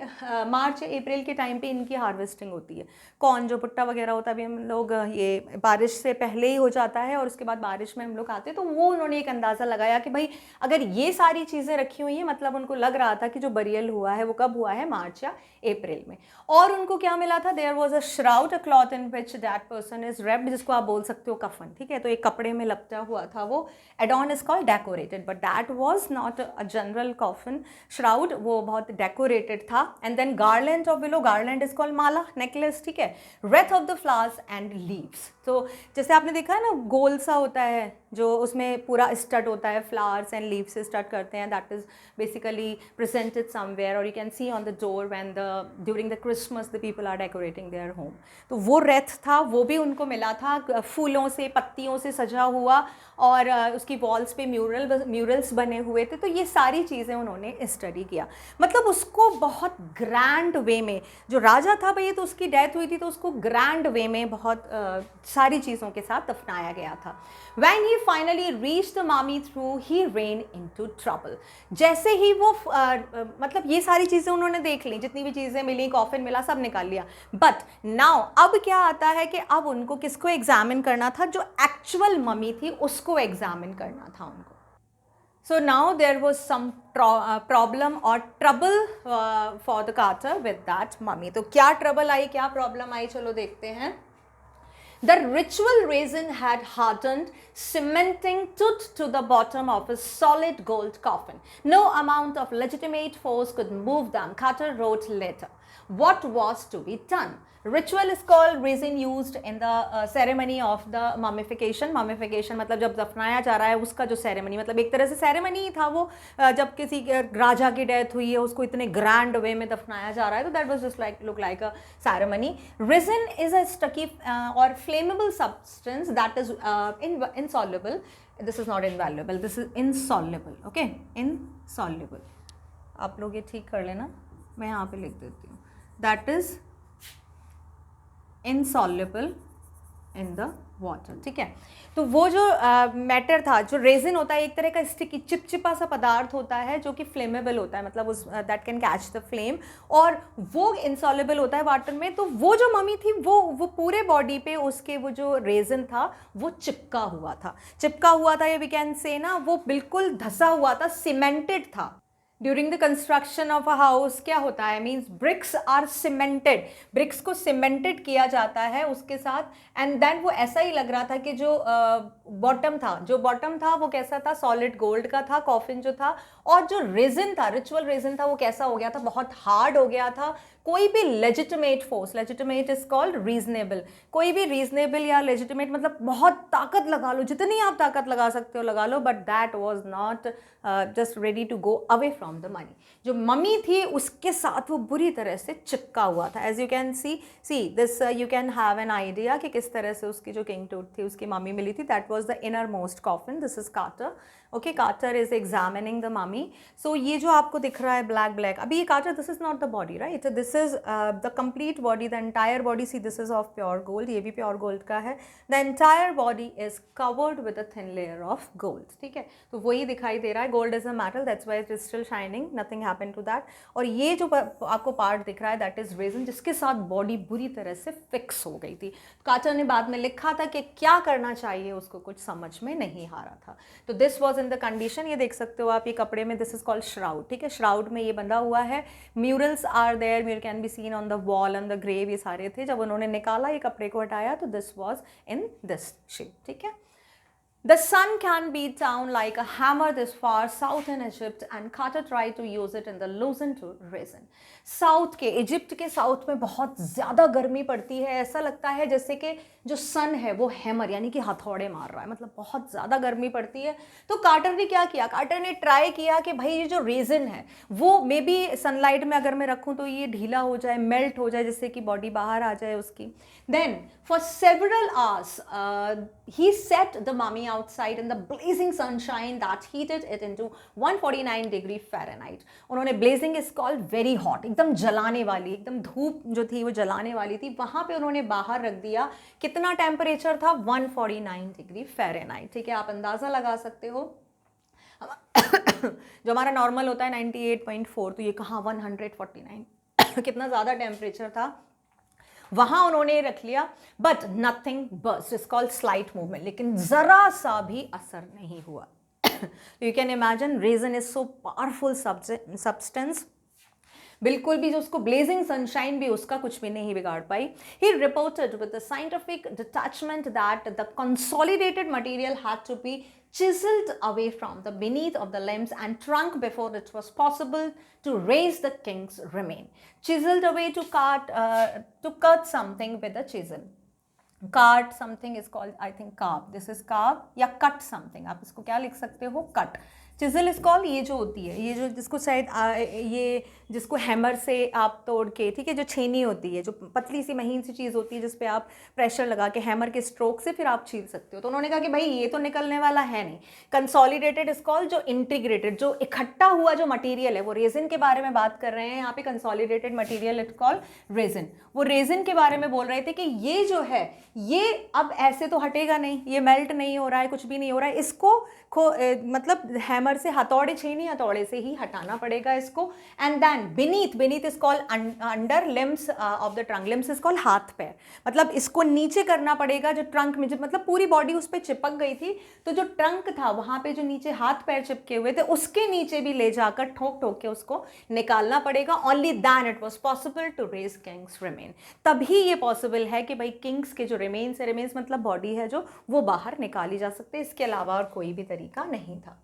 मार्च या अप्रैल के टाइम पे इनकी हार्वेस्टिंग होती है. कॉर्न जो भुट्टा वगैरह होता है, अभी हम लोग ये बारिश से पहले ही हो जाता है और उसके बाद बारिश में हम लोग आते हैं. तो वो उन्होंने एक अंदाज़ा लगाया कि भाई अगर ये सारी चीज़ें रखी हुई हैं, मतलब उनको लग रहा था कि जो बरियल हुआ है वो कब हुआ है, मार्च या अप्रैल में. और उनको क्या मिला था, there was a shroud, a cloth in which that person is wrapped, जिसको आप बोल सकते हो कफन, ठीक है. तो एक कपड़े में लपटा हुआ था वो. Adorn is called decorated, but that was not a general coffin shroud, वो बहुत डेकोरेटेड था. And then garland of willow, garland is called माला, नेकलेस, ठीक है. Wreath of the flowers and leaves, तो जैसे आपने देखा है ना, गोल सा होता है जो उसमें पूरा स्टड होता है, फ्लावर्स एंड लीव्स से स्टड करते हैं, that is basically presented somewhere, और you can see on the door when during the Christmas the people are decorating their home. तो वो रेथ था, वो भी उनको मिला था, फूलों से, पत्तियों से सजा हुआ, और उसकी वॉल्स पे म्यूरल्स बने हुए थे. तो ये सारी चीज़ें उन्होंने स्टडी किया. मतलब उसको बहुत ग्रैंड वे में, जो राजा था भाई, तो उसकी डेथ हुई थी, तो उसको ग्रैंड वे में बहुत सारी चीज़ों के साथ दफनाया गया था. When he finally reached the mummy through, he ran into trouble. जैसे ही वो मतलब ये सारी चीज़ें उन्होंने देख ली, जितनी भी चीज़ें मिली, कॉफिन मिला, सब निकाल लिया. बट नाउ अब क्या आता है कि अब उनको किसको एग्जामिन करना था, जो एक्चुअल मम्मी थी उसको एग्जामिन करना था उनको. So now there was some problem or trouble for the Carter with that mummy. तो क्या ट्रबल आई, क्या प्रॉब्लम आई, चलो देखते हैं. The ritual resin had hardened, cementing tooth to the bottom of a solid gold coffin. No amount of legitimate force could move them, Carter wrote later. What was to be done? Ritual is called resin used in the ceremony of the mummification. Mummification मतलब जब दफनाया जा रहा है उसका जो ceremony, मतलब एक तरह से ceremony ही था वो, जब किसी राजा की डेथ हुई है उसको इतने ग्रैंड वे में दफनाया जा रहा है, तो that was just like look like a ceremony. Resin is a sticky or flammable substance that is insoluble. This is not invaluable, this is insoluble. Okay, insoluble. आप लोग ये ठीक कर लेना, मैं यहाँ पे लिख देती हूँ. That is insoluble in the water. ठीक है, तो वो जो मैटर था, जो रेजिन होता है एक तरह का स्टिकी चिपचिपा सा पदार्थ होता है जो कि फ्लेमेबल होता है, मतलब उस that can catch the flame, और वो इंसॉल्युबल होता है वाटर में. तो वो जो मम्मी थी वो पूरे बॉडी पे उसके वो जो रेजिन था वो चिपका हुआ था, ये वी कैन से ना, वो बिल्कुल धसा हुआ था, सीमेंटेड था. During the construction of a house क्या होता है, means bricks are cemented, bricks को सीमेंटेड किया जाता है उसके साथ. एंड देन वो ऐसा ही लग रहा था कि जो बॉटम था वो कैसा था, सॉलिड गोल्ड का था कॉफिन जो था, और जो रेजिन था, रिचुअल रेजिन था, वो कैसा हो गया था, बहुत हार्ड हो गया था. कोई भी legitimate force, legitimate is called reasonable, कोई भी रीजनेबल या लेजिटिमेट मतलब बहुत ताकत लगा लो, जितनी आप ताकत लगा सकते हो लगा लो, but that was not just ready to go away from the money. जो मम्मी थी उसके साथ वो बुरी तरह से चिपका हुआ था. As you can see this, you can have an idea कि किस तरह से उसकी जो किंग टूथ थी उसकी मम्मी मिली थी. That was the inner most coffin. This is Carter. Okay, Carter is examining the mummy. So ये जो आपको दिख रहा है ब्लैक, अभी ये Carter, this is not the body, right, this is the complete body, the entire body. See, this is of pure gold, ये भी प्योर गोल्ड का है. The entire body is covered with a thin layer of gold. ठीक है, तो वही दिखाई दे रहा है. Gold is a metal, that's why it is still shining, nothing happened to that. और ये जो आपको पार्ट दिख रहा है दैट इज रेजिन, जिसके साथ बॉडी बुरी तरह से फिक्स हो गई थी. कार्टर ने बाद में लिखा था कि क्या करना चाहिए उसको कुछ समझ में नहीं आ रहा था. तो this was in the condition. ये देख सकते हो आप, ये कपड़े में, दिस इज कॉल्ड श्राउड. ठीक है, श्राउड में ये बंधा हुआ है. Murals are there, mural can be seen on the wall, on the grave, ये सारे थे. जब उन्होंने निकाला ये कपड़े को हटाया तो this was in this shape. ठीक है. The sun can beat down like a hammer this far south in Egypt, and Carter tried to use it in the loosened resin. South के, इजिप्ट के साउथ में बहुत ज़्यादा गर्मी पड़ती है. ऐसा लगता है जैसे कि जो सन है वो हैमर यानी कि हथौड़े मार रहा है, मतलब बहुत ज़्यादा गर्मी पड़ती है. तो कार्टर ने क्या किया, कार्टर ने ट्राई किया कि भाई ये जो रेजिन है वो मे बी सनलाइट में अगर मैं रखूँ तो ये ढीला हो जाए, मेल्ट हो जाए, जिससे कि बॉडी बाहर आ जाए उसकी. Then for several hours he set the mummy outside in the blazing sunshine that heated it into 149 degree Fahrenheit. उन्होंने, blazing is called very hot, एकदम जलाने वाली, एकदम धूप जो थी वो जलाने वाली थी, वहाँ पे उन्होंने बाहर रख दिया. कितना टेम्परेचर था, 149 डिग्री फ़ारेनहाइट. ठीक है, आप अंदाज़ा लगा सकते हो. जो हमारा नॉर्मल होता है 98.4, तो ये कहाँ 149. कितना ज़्यादा टेम्परेचर था, वहाँ उन्होंने रख लिया. But nothing burst, is called slight movement, लेकिन ज़रा सा भी असर नहीं हुआ. You can imagine, resin is so powerful substance, बिल्कुल भी जो उसको ब्लेजिंग सनशाइन भी उसका कुछ भी नहीं बिगाड़ पाई. He reported with a scientific detachment that the consolidated material had to be chiseled away from the beneath of the limbs and trunk before it was possible to raise the king's remain. Chiseled away, to cut something with a chisel. Cut something is called, I think, carve. This is carve या cut something. आप इसको क्या लिख सकते हो, cut. Chisel is call, ये जो होती है, ये जो जिसको शायद ये जिसको हैमर से आप तोड़ के, ठीक है, जो छेनी होती है, जो पतली सी महीन सी चीज़ होती है जिस पे आप प्रेशर लगा के हैमर के स्ट्रोक से फिर आप छील सकते हो. तो उन्होंने कहा कि भाई ये तो निकलने वाला है नहीं. कंसोलिडेटेड इज कॉल, जो इंटीग्रेटेड, जो इकट्ठा हुआ जो मटीरियल है, वो रेजिन के बारे में बात कर रहे हैं यहाँ पे. Consolidated material it call resin. वो रेजिन के बारे में बोल रहे थे कि ये जो है ये अब ऐसे तो हटेगा नहीं, ये मेल्ट नहीं हो रहा है, कुछ भी नहीं हो रहा है, इसको मतलब हैमर हैमर से, हथौड़े, छेनी हथौड़े से ही हटाना पड़ेगा इसको. And then beneath is called under limbs of the trunk. Limbs is called हाथ पैर. मतलब इसको नीचे करना पड़ेगा जो ट्रंक में, मतलब पूरी बॉडी उस पर चिपक गई थी, तो जो ट्रंक था वहां पे जो नीचे हाथ पैर चिपके हुए थे उसके नीचे भी ले जाकर ठोक ठोक के उसको निकालना पड़ेगा. Only then it was possible to raise king's remain. तभी ये पॉसिबल है कि भाई किंग्स के जो रिमेन्स है, रिमेन्स मतलब बॉडी है जो, वो बाहर निकाली जा सकते. इसके अलावा और कोई भी तरीका नहीं था.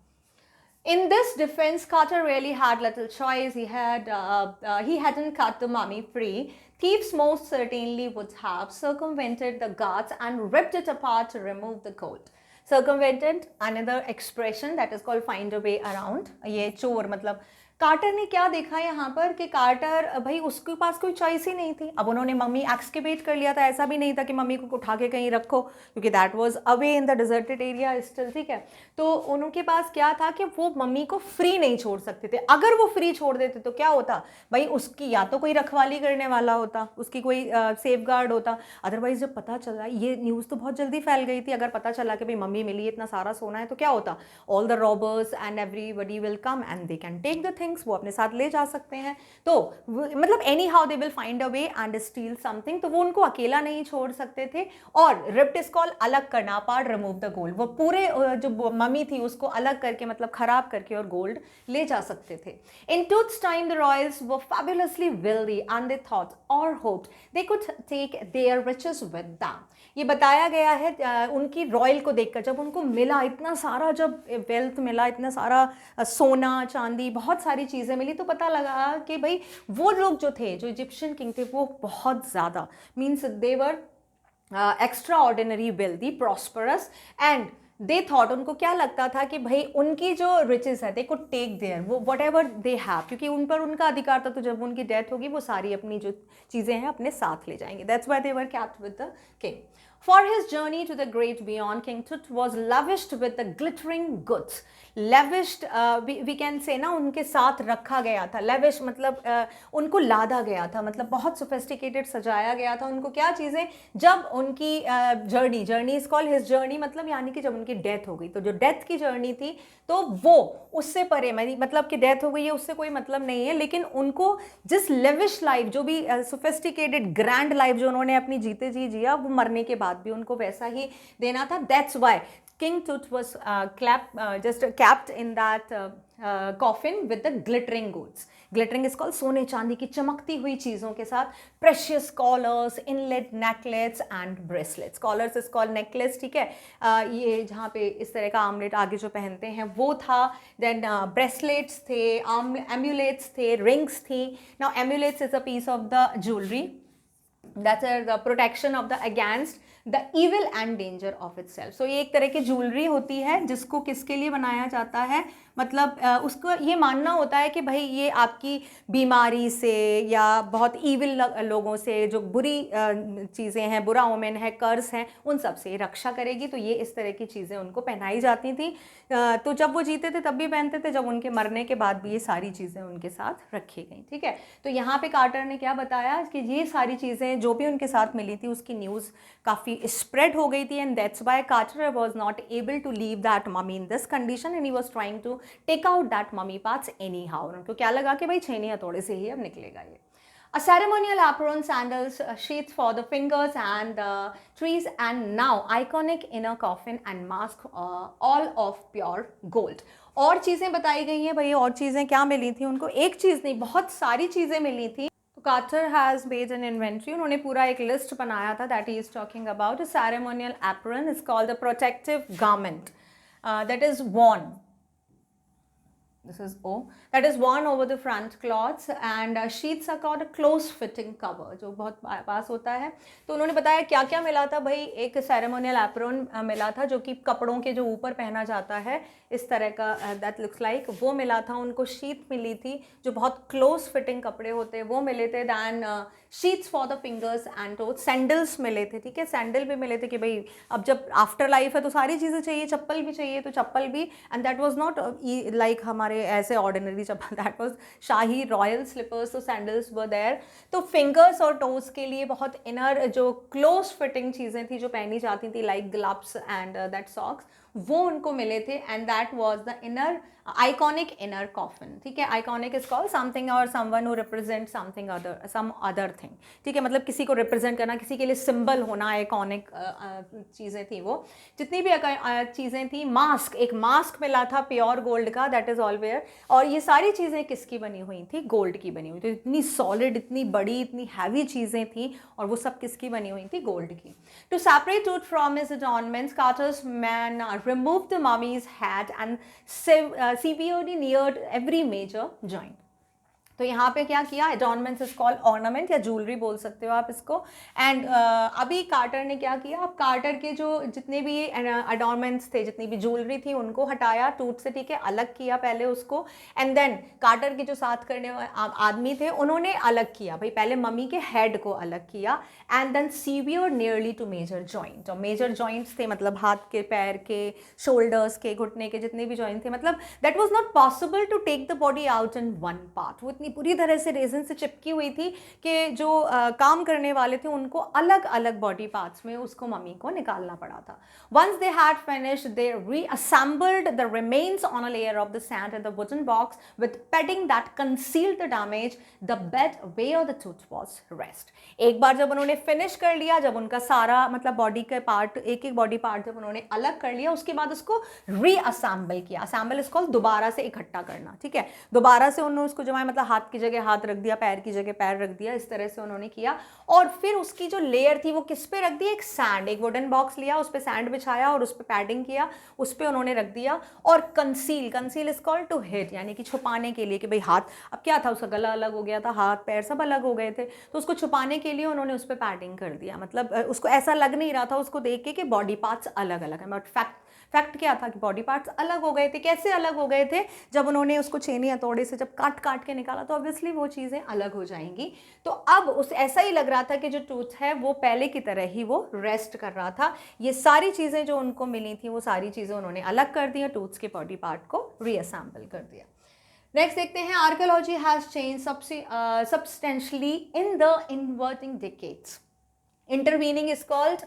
In this defense, Carter really had little choice. He hadn't cut the mummy free. Thieves most certainly would have circumvented the guards and ripped it apart to remove the gold. Circumvented, another expression that is called find a way around. ये चोर मतलब quarter ने क्या देखा यहाँ पर कि quarter भाई उसके पास कोई चॉइस ही नहीं थी. अब उन्होंने मम्मी एक्सकेवेट कर लिया था, ऐसा भी नहीं था कि मम्मी को उठा के कहीं रखो, क्योंकि that was away in the deserted area still. ठीक है, तो उनके पास क्या था कि वो मम्मी को फ्री नहीं छोड़ सकते थे. अगर वो फ्री छोड़ देते तो क्या होता भाई, उसकी या तो कोई रखवाली करने वाला होता, उसकी कोई सेफ गार्ड होता. अदरवाइज जब पता चला, ये न्यूज़ तो बहुत जल्दी फैल गई थी, अगर पता चला कि भाई मम्मी मिली, इतना सारा सोना है, तो क्या होता, all the robbers and everybody will come and they can take the things. वो अपने साथ ले जा सकते हैं. तो मतलब anyhow they will find a way and steal something. तो वो उनको अकेला नहीं छोड़ सकते थे. और रिप्ट इज कॉल्ड अलग करना, पार्ट रिमूव द गोल्ड. वो पूरे जो मम्मी थी उसको अलग करके, मतलब खराब करके, और गोल्ड ले जा सकते थे. In Tut's time the royals were fabulously wealthy and they thought और hoped they could take their riches with them. ये बताया गया है उनकी रॉयल को देखकर, जब उनको मिला इतना सारा, जब वेल्थ मिला, इतना सारा सोना चांदी, बहुत सारी चीज़ें मिली, तो पता लगा कि भाई वो लोग जो थे, जो इजिप्शियन किंग थे, वो बहुत ज़्यादा means they were extra ordinary wealthy, prosperous, and they thought, उनको क्या लगता था कि भाई उनकी जो रिचेस है, दे कुड टेक देयर, वो वट एवर दे हैव, क्योंकि उन पर उनका अधिकार था. तो जब उनकी डेथ होगी, वो सारी अपनी जो चीज़ें हैं अपने साथ ले जाएंगे. That's why they were kept with the king. For his journey to the great beyond, King Tut was lavished with the glittering goods. Lavished, we can say ना, उनके साथ रखा गया था. Lavish मतलब उनको लादा गया था, मतलब बहुत sophisticated सजाया गया था उनको. क्या चीज़ें, जब उनकी journey is called his journey, मतलब यानी कि जब उनकी डेथ हो गई, तो जो डेथ की जर्नी थी, तो वो उससे परे, मतलब कि डेथ हो गई है उससे कोई मतलब नहीं है, लेकिन उनको जिस लेविश लाइफ, जो भी सोफिस्टिकेटेड ग्रैंड लाइफ जो उन्होंने अपनी जीते जी जिया, वो मरने के बाद भी उनको वैसा ही देना था. That's why King Tut was just capped in that coffin with the glittering goods. Glittering is called सोने चांदी की चमकती हुई चीज़ों के साथ. Precious collars, inlaid necklets and bracelets. Collars is called necklace, ठीक है, ये जहाँ पे इस तरह का आर्मलेट आगे जो पहनते हैं वो था. Then bracelets थे, amulets थे, rings थी. Now amulets is a piece of the jewelry that's the protection of the against the evil and danger of itself. So ये एक तरह की ज्वेलरी होती है जिसको किसके लिए बनाया जाता है, मतलब उसको ये मानना होता है कि भाई ये आपकी बीमारी से या बहुत ईविल लोगों से, जो बुरी चीज़ें हैं, बुरा ओमेन है, कर्स हैं, उन सब से रक्षा करेगी. तो ये इस तरह की चीज़ें उनको पहनाई जाती थी. तो जब वो जीते थे तब भी पहनते थे, जब उनके मरने के बाद भी ये सारी चीज़ें उनके साथ रखी गई. ठीक है, तो यहाँ पे कार्टर ने क्या बताया कि ये सारी चीज़ें जो भी उनके साथ मिली थी उसकी न्यूज़ काफ़ी स्प्रेड हो गई थी. And that's why Carter was not able to leave that mummy in this condition and he was trying to take out that mummy parts anyhow. उनको क्या लगा कि भाई छेनी हथौड़े से ही अब निकलेगा ये. A ceremonial apron, sandals, sheaths for the fingers and the trees, and now iconic inner coffin and mask, all of pure gold. और चीज़ें बताई गई हैं भाई. और चीज़ें क्या मिली थी उनको, एक चीज़ नहीं, बहुत सारी चीज़ें मिली थी. Carter has made an inventory, उन्होंने पूरा एक लिस्ट बनाया था. That he is talking about a ceremonial apron is called the protective garment that is worn. This is O. That is worn over the front cloths and sheaths are called a close fitting cover, जो बहुत पास होता है. तो उन्होंने बताया क्या क्या मिला था भाई. एक ceremonial apron मिला था जो कि कपड़ों के जो ऊपर पहना जाता है इस तरह का, that looks like, वो मिला था उनको. शीथ मिली थी जो बहुत क्लोज फिटिंग कपड़े होते हैं, वो मिले थे. Then sheaths for the fingers and toes. Sandals मिले थे. ठीक है, सैंडल भी मिले थे कि भाई अब जब आफ्टर लाइफ है तो सारी चीज़ें चाहिए, चप्पल भी चाहिए तो चप्पल भी. And that was not like हमारे ऐसे ordinary chappal, that was shahi royal slippers. तो सैंडल्स वर देयर. तो फिंगर्स और टोज के लिए बहुत इनर जो क्लोज फिटिंग चीज़ें थी जो पहनी जाती थी, like gloves and that socks, वो उनको मिले थे. And that was the inner iconic inner coffin, ठीक है। आइकॉनिक इज कॉल्ड समथिंग और someone who represent something other, some other thing, ठीक है। मतलब किसी को रिप्रेजेंट करना, किसी के लिए सिंबल होना, आइकॉनिक चीज़ें थी वो। जितनी भी चीज़ें थी, मास्क, एक मास्क मिला था प्योर गोल्ड का, दैट इज ऑल वेयर। और ये सारी चीज़ें किसकी बनी हुई थी? गोल्ड की बनी हुई। तो इतनी सॉलिड, इतनी बड़ी, इतनी हैवी चीज़ें थी, और वो सब किसकी बनी हुई थी? गोल्ड की। To separate Tut from his adornments, Carter's man removed the mummy's hat and severely neared every major joint. तो यहाँ पे क्या किया? एडॉर्नमेंट्स इज कॉल्ड ऑर्नामेंट या ज्वेलरी बोल सकते हो आप इसको। एंड अभी कार्टर ने क्या किया? अब कार्टर के जो जितने भी एडॉर्नमेंट्स थे, जितनी भी ज्वेलरी थी, उनको हटाया टूथ से, ठीक है, अलग किया पहले उसको। एंड देन कार्टर के जो साथ करने आदमी थे, उन्होंने अलग किया भाई, पहले मम्मी के हेड को अलग किया। And then severed nearly to major joint. और मेजर जॉइंट्स थे मतलब हाथ के, पैर के, शोल्डर्स के, घुटने के, जितने भी जॉइंट थे, मतलब that was not possible to take the body out in one part. वो पूरी तरह से रेजन से चिपकी हुई थी कि जो काम करने वाले थे उनको अलग अलग बॉडी पार्ट्स में उसको मम्मी को निकालना पड़ा था। Once they had finished, they reassembled the remains on a layer of the sand in the wooden box with padding that concealed the damage the bed where the Tut was rest. एक बार जब उन्होंने finish कर लिया, जब उनका सारा मतलब बॉडी के पार्ट, एक एक बॉडी पार्ट जब उन्होंने अलग कर लिया, उसके बाद उसको रीअसेंबल किया। असेंबल इसको दोबारा से इकट्ठा करना, ठीक है। दोबारा से उन्होंने उसको जमाया, मतलब हाथ की जगह हाथ रख दिया, पैर की जगह पैर रख दिया, इस तरह से उन्होंने किया। और फिर उसकी जो लेयर थी वो किस पे रख दी? एक सैंड, एक वुडन बॉक्स लिया, उस पे सैंड बिछाया और उस पे पैडिंग किया, उस पे उन्होंने रख दिया। और conceal, conceal is called to hide, यानी कि छुपाने के लिए, कि भाई हाथ, अब क्या था, उसका गला अलग हो गया था, हाथ पैर सब अलग हो गए थे, तो उसको छुपाने के लिए उन्होंने उस पर पैडिंग कर दिया। मतलब उसको ऐसा लग नहीं रहा था उसको देख के कि बॉडी पार्ट्स अलग अलग है, बट फैक्ट क्या था कि बॉडी पार्ट्स अलग हो गए थे। कैसे अलग हो गए थे? जब उन्होंने उसको छेनी हथौड़े से जब काट काट के निकाला, तो ऑब्वियसली वो चीज़ें अलग हो जाएंगी। तो अब उस ऐसा ही लग रहा था कि जो टूथ है वो पहले की तरह ही वो रेस्ट कर रहा था। ये सारी चीज़ें जो उनको मिली थी, वो सारी चीज़ें उन्होंने अलग कर दी, टूथ्स के बॉडी पार्ट को रीअसेंबल कर दिया। नेक्स्ट देखते हैं, archaeology has change substantially in the inverting decades. Intervening is called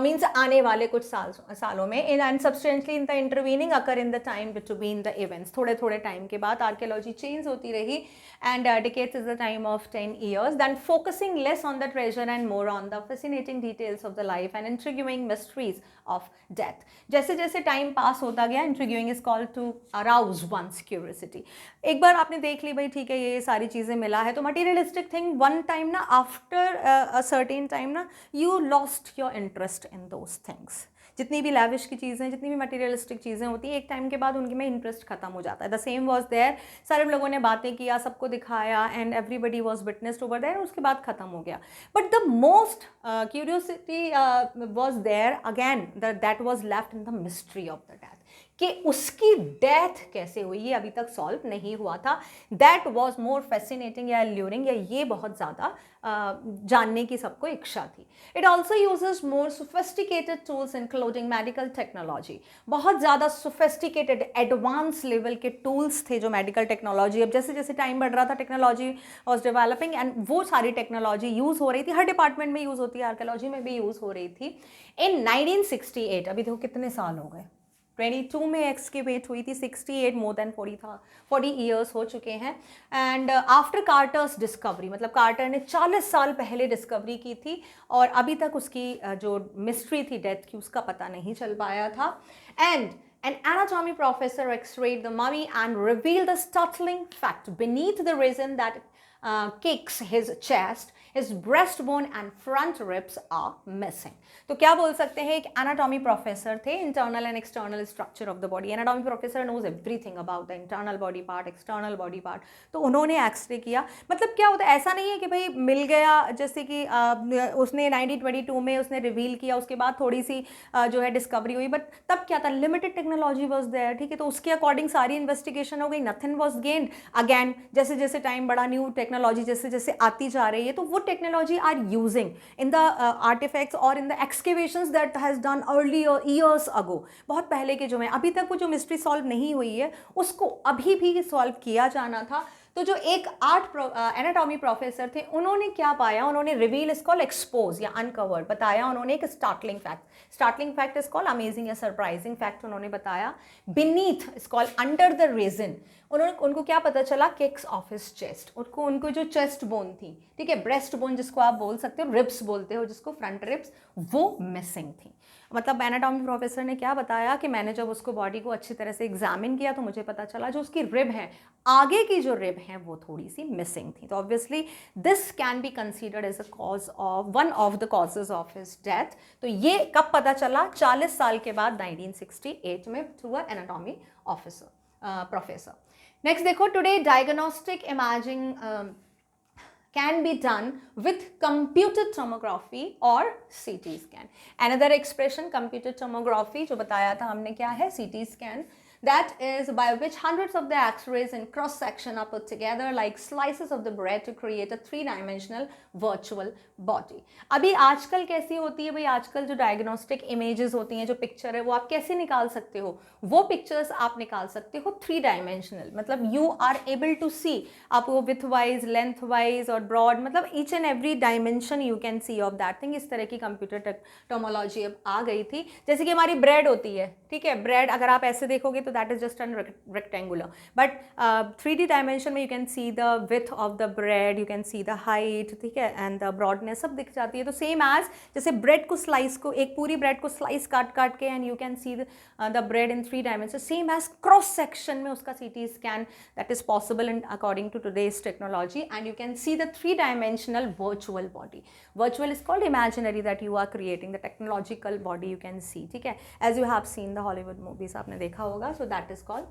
means आने वाले कुछ सालों में, in and substantially in the intervening occur in the time between the events. थोड़े थोड़े टाइम के बाद आर्कियोलॉजी चेंज होती रही, and decades is the time of 10 years, then focusing less on the treasure and more on the fascinating details of the life and intriguing mysteries of death. जैसे जैसे time pass होता गया, intriguing is called to arouse one's curiosity. एक बार आपने देख ली भाई, ठीक है, ये सारी चीज़ें मिला है, तो मटीरियलिस्टिक थिंग वन टाइम ना, आफ्टर अ सर्टेन टाइम ना, you lost your interest in those things. जितनी भी लैविश की चीज़ें, जितनी भी मटेरियलिस्टिक चीज़ें होती हैं, एक टाइम के बाद उनके में इंटरेस्ट खत्म हो जाता है। द सेम वॉज देयर, सारे लोगों ने बातें किया, सबको दिखाया, and everybody was witnessed over there, उसके बाद खत्म हो गया। But the most curiosity was there again, that was left in the mystery of the death, कि उसकी डेथ कैसे हुई, ये अभी तक सॉल्व नहीं हुआ था। दैट वॉज मोर फैसिनेटिंग या ल्यूरिंग, या ये बहुत ज़्यादा जानने की सबको इच्छा थी। It also uses more sophisticated tools including medical technology. बहुत ज़्यादा सोफिस्टिकेटेड एडवांस लेवल के टूल्स थे जो मेडिकल टेक्नोलॉजी, अब जैसे जैसे टाइम बढ़ रहा था, टेक्नोलॉजी वॉज डेवलपिंग, एंड वो सारी टेक्नोलॉजी यूज़ हो रही थी, हर डिपार्टमेंट में यूज़ होती है, आर्कियोलॉजी में भी यूज़ हो रही थी। इन 1968, अभी देखो कितने साल हो गए, 22 में एक्सकेवेट हुई थी, 68 मोर देन 40 ईयर्स हो चुके हैं। एंड आफ्टर कार्टर्स डिस्कवरी, मतलब कार्टर ने 40 साल पहले डिस्कवरी की थी, और अभी तक उसकी जो मिस्ट्री थी डेथ की, उसका पता नहीं चल पाया था। And an anatomy professor x-rayed the mummy and revealed the startling fact: beneath the resin that kicks his chest, his breastbone and front ribs are missing. तो क्या बोल सकते हैं, एक एनाटॉमी प्रोफेसर थे, internal and external structure of the body. Anatomy professor knows everything about the internal body part, external body part. तो उन्होंने x ray किया। मतलब क्या होता है, ऐसा नहीं है कि भाई मिल गया, जैसे कि उसने 1922 में उसने रिवील किया, उसके बाद थोड़ी सी जो है डिस्कवरी हुई, बट तब क्या था, लिमिटेड टेक्नोलॉजी वॉज देयर, ठीक है, तो उसके अकॉर्डिंग सारी इन्वेस्टिगेशन हो गई, नथिंग वॉज गेन्ड। अगैन जैसे जैसे टाइम बढ़ा, न्यू टेक्नोलॉजी जैसे जैसे आती जा रही है, तो वो technology are using in the artifacts और in the excavations that has done earlier years ago. बहुत पहले के जो है, अभी तक वो जो मिस्ट्री सॉल्व नहीं हुई है, उसको अभी भी सॉल्व किया जाना था। तो जो एक आर्ट एनाटॉमी प्रोफेसर थे, उन्होंने क्या पाया, उन्होंने रिवील इज कॉल्ड एक्सपोज या अनकवर्ड, बताया उन्होंने एक startling fact. Startling fact is called amazing या सरप्राइजिंग फैक्ट उन्होंने बताया। Beneath is called under the resin, उनको क्या पता चला, किक्स ऑफ हिज चेस्ट, उनको जो चेस्ट बोन थी, ठीक है, ब्रेस्ट बोन जिसको आप बोल सकते हो, रिब्स बोलते हो जिसको, फ्रंट रिब्स, वो मिसिंग थी। मतलब एनाटॉमी प्रोफेसर ने क्या बताया कि मैंने जब उसको बॉडी को अच्छी तरह से एग्जामिन किया तो मुझे पता चला जो उसकी रिब है, आगे की जो रिब है वो थोड़ी सी मिसिंग थी। तो obviously this can be considered as a cause of one of the causes of his death. तो ये कब पता चला, 40 साल के बाद 1968 में, through a anatomy officer professor. Next देखो, today diagnostic imaging can be done with computed tomography or CT scan. Another expression computed tomography जो बताया था हमने क्या है, CT scan, that is by which hundreds of the X-rays in cross section are put together like slices of the bread to create a three-dimensional virtual body. अभी आजकल कैसी होती है भाई, आजकल जो डायग्नोस्टिक इमेजेस होती हैं, जो पिक्चर है वो आप कैसे निकाल सकते हो, वो पिक्चर्स आप निकाल सकते हो 3 डायमेंशनल, मतलब यू आर एबल टू सी, आप वो विथ वाइज, लेंथ वाइज और ब्रॉड, मतलब each and every dimension you can C of that thing. इस तरह की कंप्यूटर टोमोलॉजी अब आ गई थी। जैसे कि हमारी ब्रेड होती है, ठीक है, ब्रेड अगर आप ऐसे देखोगे तो that is just an rectangular, but 3D dimension में you can see the width of the bread, you can see the height, ठीक है, एंड द ब्रॉडनेस सब दिख जाती है। तो सेम एज जैसे ब्रेड को स्लाइस को, एक पूरी ब्रेड को स्लाइस काट काट के, and you can see the bread in 3 dimension, same as cross section में उसका CT scan that is possible in according to today's technology, and you can see the 3-dimensional virtual body. Virtual is called imaginary, that you are creating the technological body you can see, ठीक है, as you have seen the Hollywood movies आपने देखा होगा. So that is called.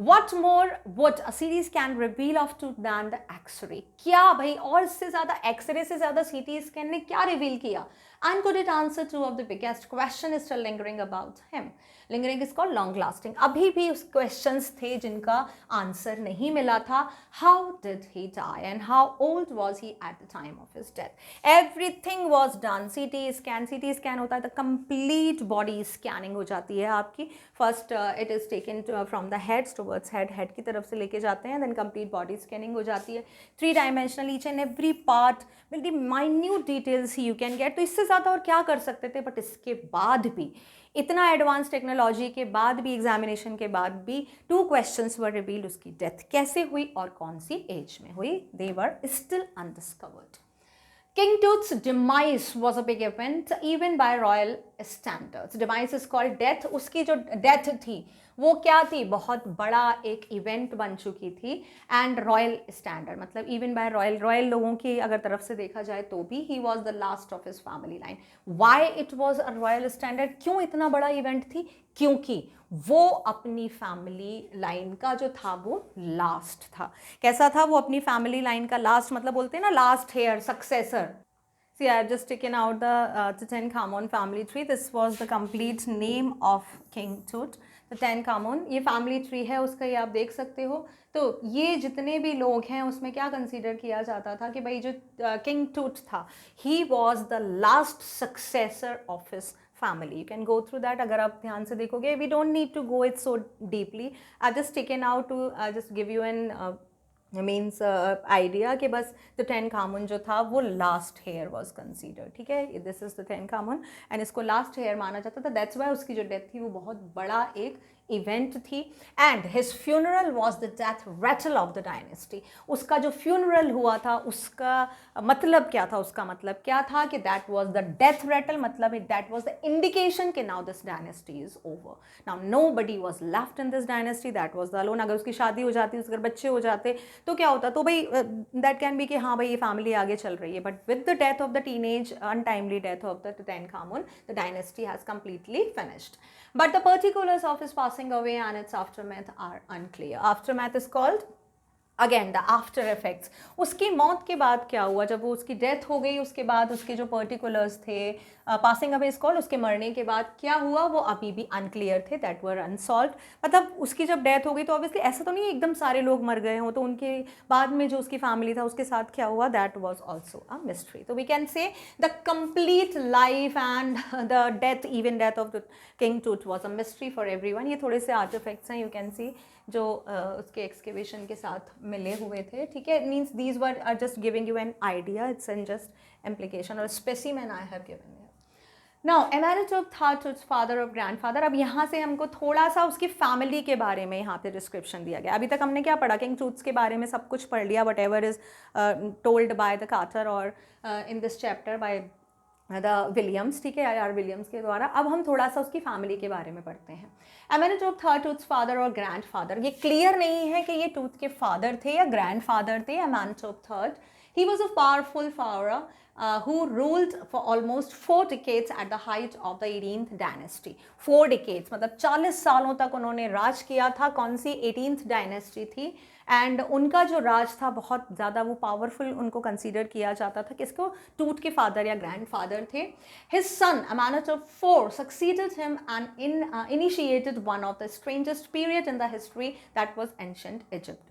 What more would a CT scan reveal of truth than the X-ray? क्या भाई, और इससे ज़्यादा X-ray से ज़्यादा CT scan ने क्या रिवील किया? And could it answer two of the biggest question is still lingering about him? Lingering is called long lasting. अभी भी उस questions थे जिनका आंसर नहीं मिला था. How did he die and how old was he at the time of his death? Everything was done. CT scan होता है, the complete body scanning हो जाती है आपकी. First it is taken from the head towards head की तरफ से लेके जाते हैं, then complete body scanning हो जाती है. 3-dimensional, each and every part will be minute details you can get. तो इससे ज़्यादा और क्या कर सकते थे, बट इसके बाद भी, इतना एडवांस टेक्नोलॉजी के बाद भी, एग्जामिनेशन के बाद भी, 2 क्वेश्चंस वर रिवील्ड. उसकी डेथ कैसे हुई और कौन सी एज में हुई, they were still undiscovered. King Tut's demise was a big event even by royal standards. Demise is called death. उसकी जो डेथ थी वो क्या थी, बहुत बड़ा एक इवेंट बन चुकी थी. एंड रॉयल स्टैंडर्ड मतलब इवन बाय रॉयल लोगों की अगर तरफ से देखा जाए तो भी he was the last of his family line. Why it was a royal standard, क्यों इतना बड़ा इवेंट थी, क्योंकि वो अपनी फैमिली लाइन का जो था वो लास्ट था. कैसा था वो अपनी फैमिली लाइन का लास्ट, मतलब बोलते हैं ना last heir, successor. See, I have just taken out the Tutankhamun family tree. This was the complete name of King Tut. Tutankhamun, ये फैमिली ट्री है उसका, ये आप देख सकते हो. तो ये जितने भी लोग हैं उसमें क्या कंसीडर किया जाता था कि भाई जो किंग टूट था, he was the last successor of his family. You can go through that. अगर आप ध्यान से देखोगे, we don't need to go it so deeply. I've just taken out to just give you an means idea कि बस तुतनखामुन जो था वो लास्ट हेयर वॉज कंसीडर. ठीक है, दिस इज तुतनखामुन एंड इसको लास्ट हेयर माना जाता था. दैट्स वाई उसकी जो डेथ थी वो बहुत बड़ा एक इवेंट थी. And his funeral was the death Ratle of the dynasty. उसका जो फ्यूनरल हुआ था उसका मतलब क्या था, उसका मतलब क्या था कि that was the death rattle, मतलब दैट वॉज द इंडिकेशन कि now this dynasty is over. Now nobody was left in this dynasty, that was the alone. अगर उसकी शादी हो जाती, अगर बच्चे हो जाते तो क्या होता, तो भाई दैट कैन बी कि हाँ भाई ये फैमिली आगे चल रही है. But with the death of the teenage untimely death of the Tutankhamun, the dynasty has completely finished. But the particulars of his passing away and its aftermath are unclear. Aftermath is called again the after effects. उसकी मौत के बाद क्या हुआ, जब वो उसकी death हो गई उसके बाद उसके जो पर्टिकुलर्स थे, पासिंग अवे इज कॉल्ड, उसके मरने के बाद क्या हुआ वो अभी भी अनक्लियर थे, दैट वर अनसॉल्व्ड. मतलब उसकी जब डेथ हो गई तो ऑब्वियसली ऐसा तो नहीं एकदम सारे लोग मर गए हों, तो उनके बाद में जो उसकी फैमिली था उसके साथ क्या हुआ, that was also a mystery. तो we can say the complete life and the death, even death of the king टूट was a mystery for every one. ये थोड़े से आर्टिफैक्ट्स हैं, यू कैन सी, जो उसके एक्सकेवेशन के साथ मिले हुए थे, ठीक है. Means these were are just giving you an idea, it's an just implication और specimen I have given. Now Amenhotep था टूथ्स फादर और ग्रैंडफादर. अब यहाँ से हमको थोड़ा सा उसकी फैमिली के बारे में यहाँ पे डिस्क्रिप्शन दिया गया. अभी तक हमने क्या पढ़ा, किंग टूथ्स के बारे में सब कुछ पढ़ लिया, whatever is told by the Carter और in this chapter by the Williams, ठीक है, आर विलियम्स के द्वारा. अब हम थोड़ा सा उसकी फैमिली के बारे में पढ़ते हैं. एमेनिटोप था टूथ्स फादर और ग्रैंडफादर. ये क्लियर नहीं है कि ये टूथ के फादर थे या ग्रैंडफादर थे. एमेनिटोप third, he was a powerful pharaoh who ruled for almost 4 decades at the height of the 18th dynasty. 4 decades मतलब 40 सालों तक उन्होंने राज किया था. कौन सी 18th डायनेस्टी थी. एंड उनका जो राज था बहुत ज़्यादा वो पावरफुल उनको कंसीडर किया जाता था. किसको, टूथ के फादर या ग्रैंडफादर थे. His son Amenhotep IV succeeded him and initiated one of the strangest period in the history, that was ancient Egypt.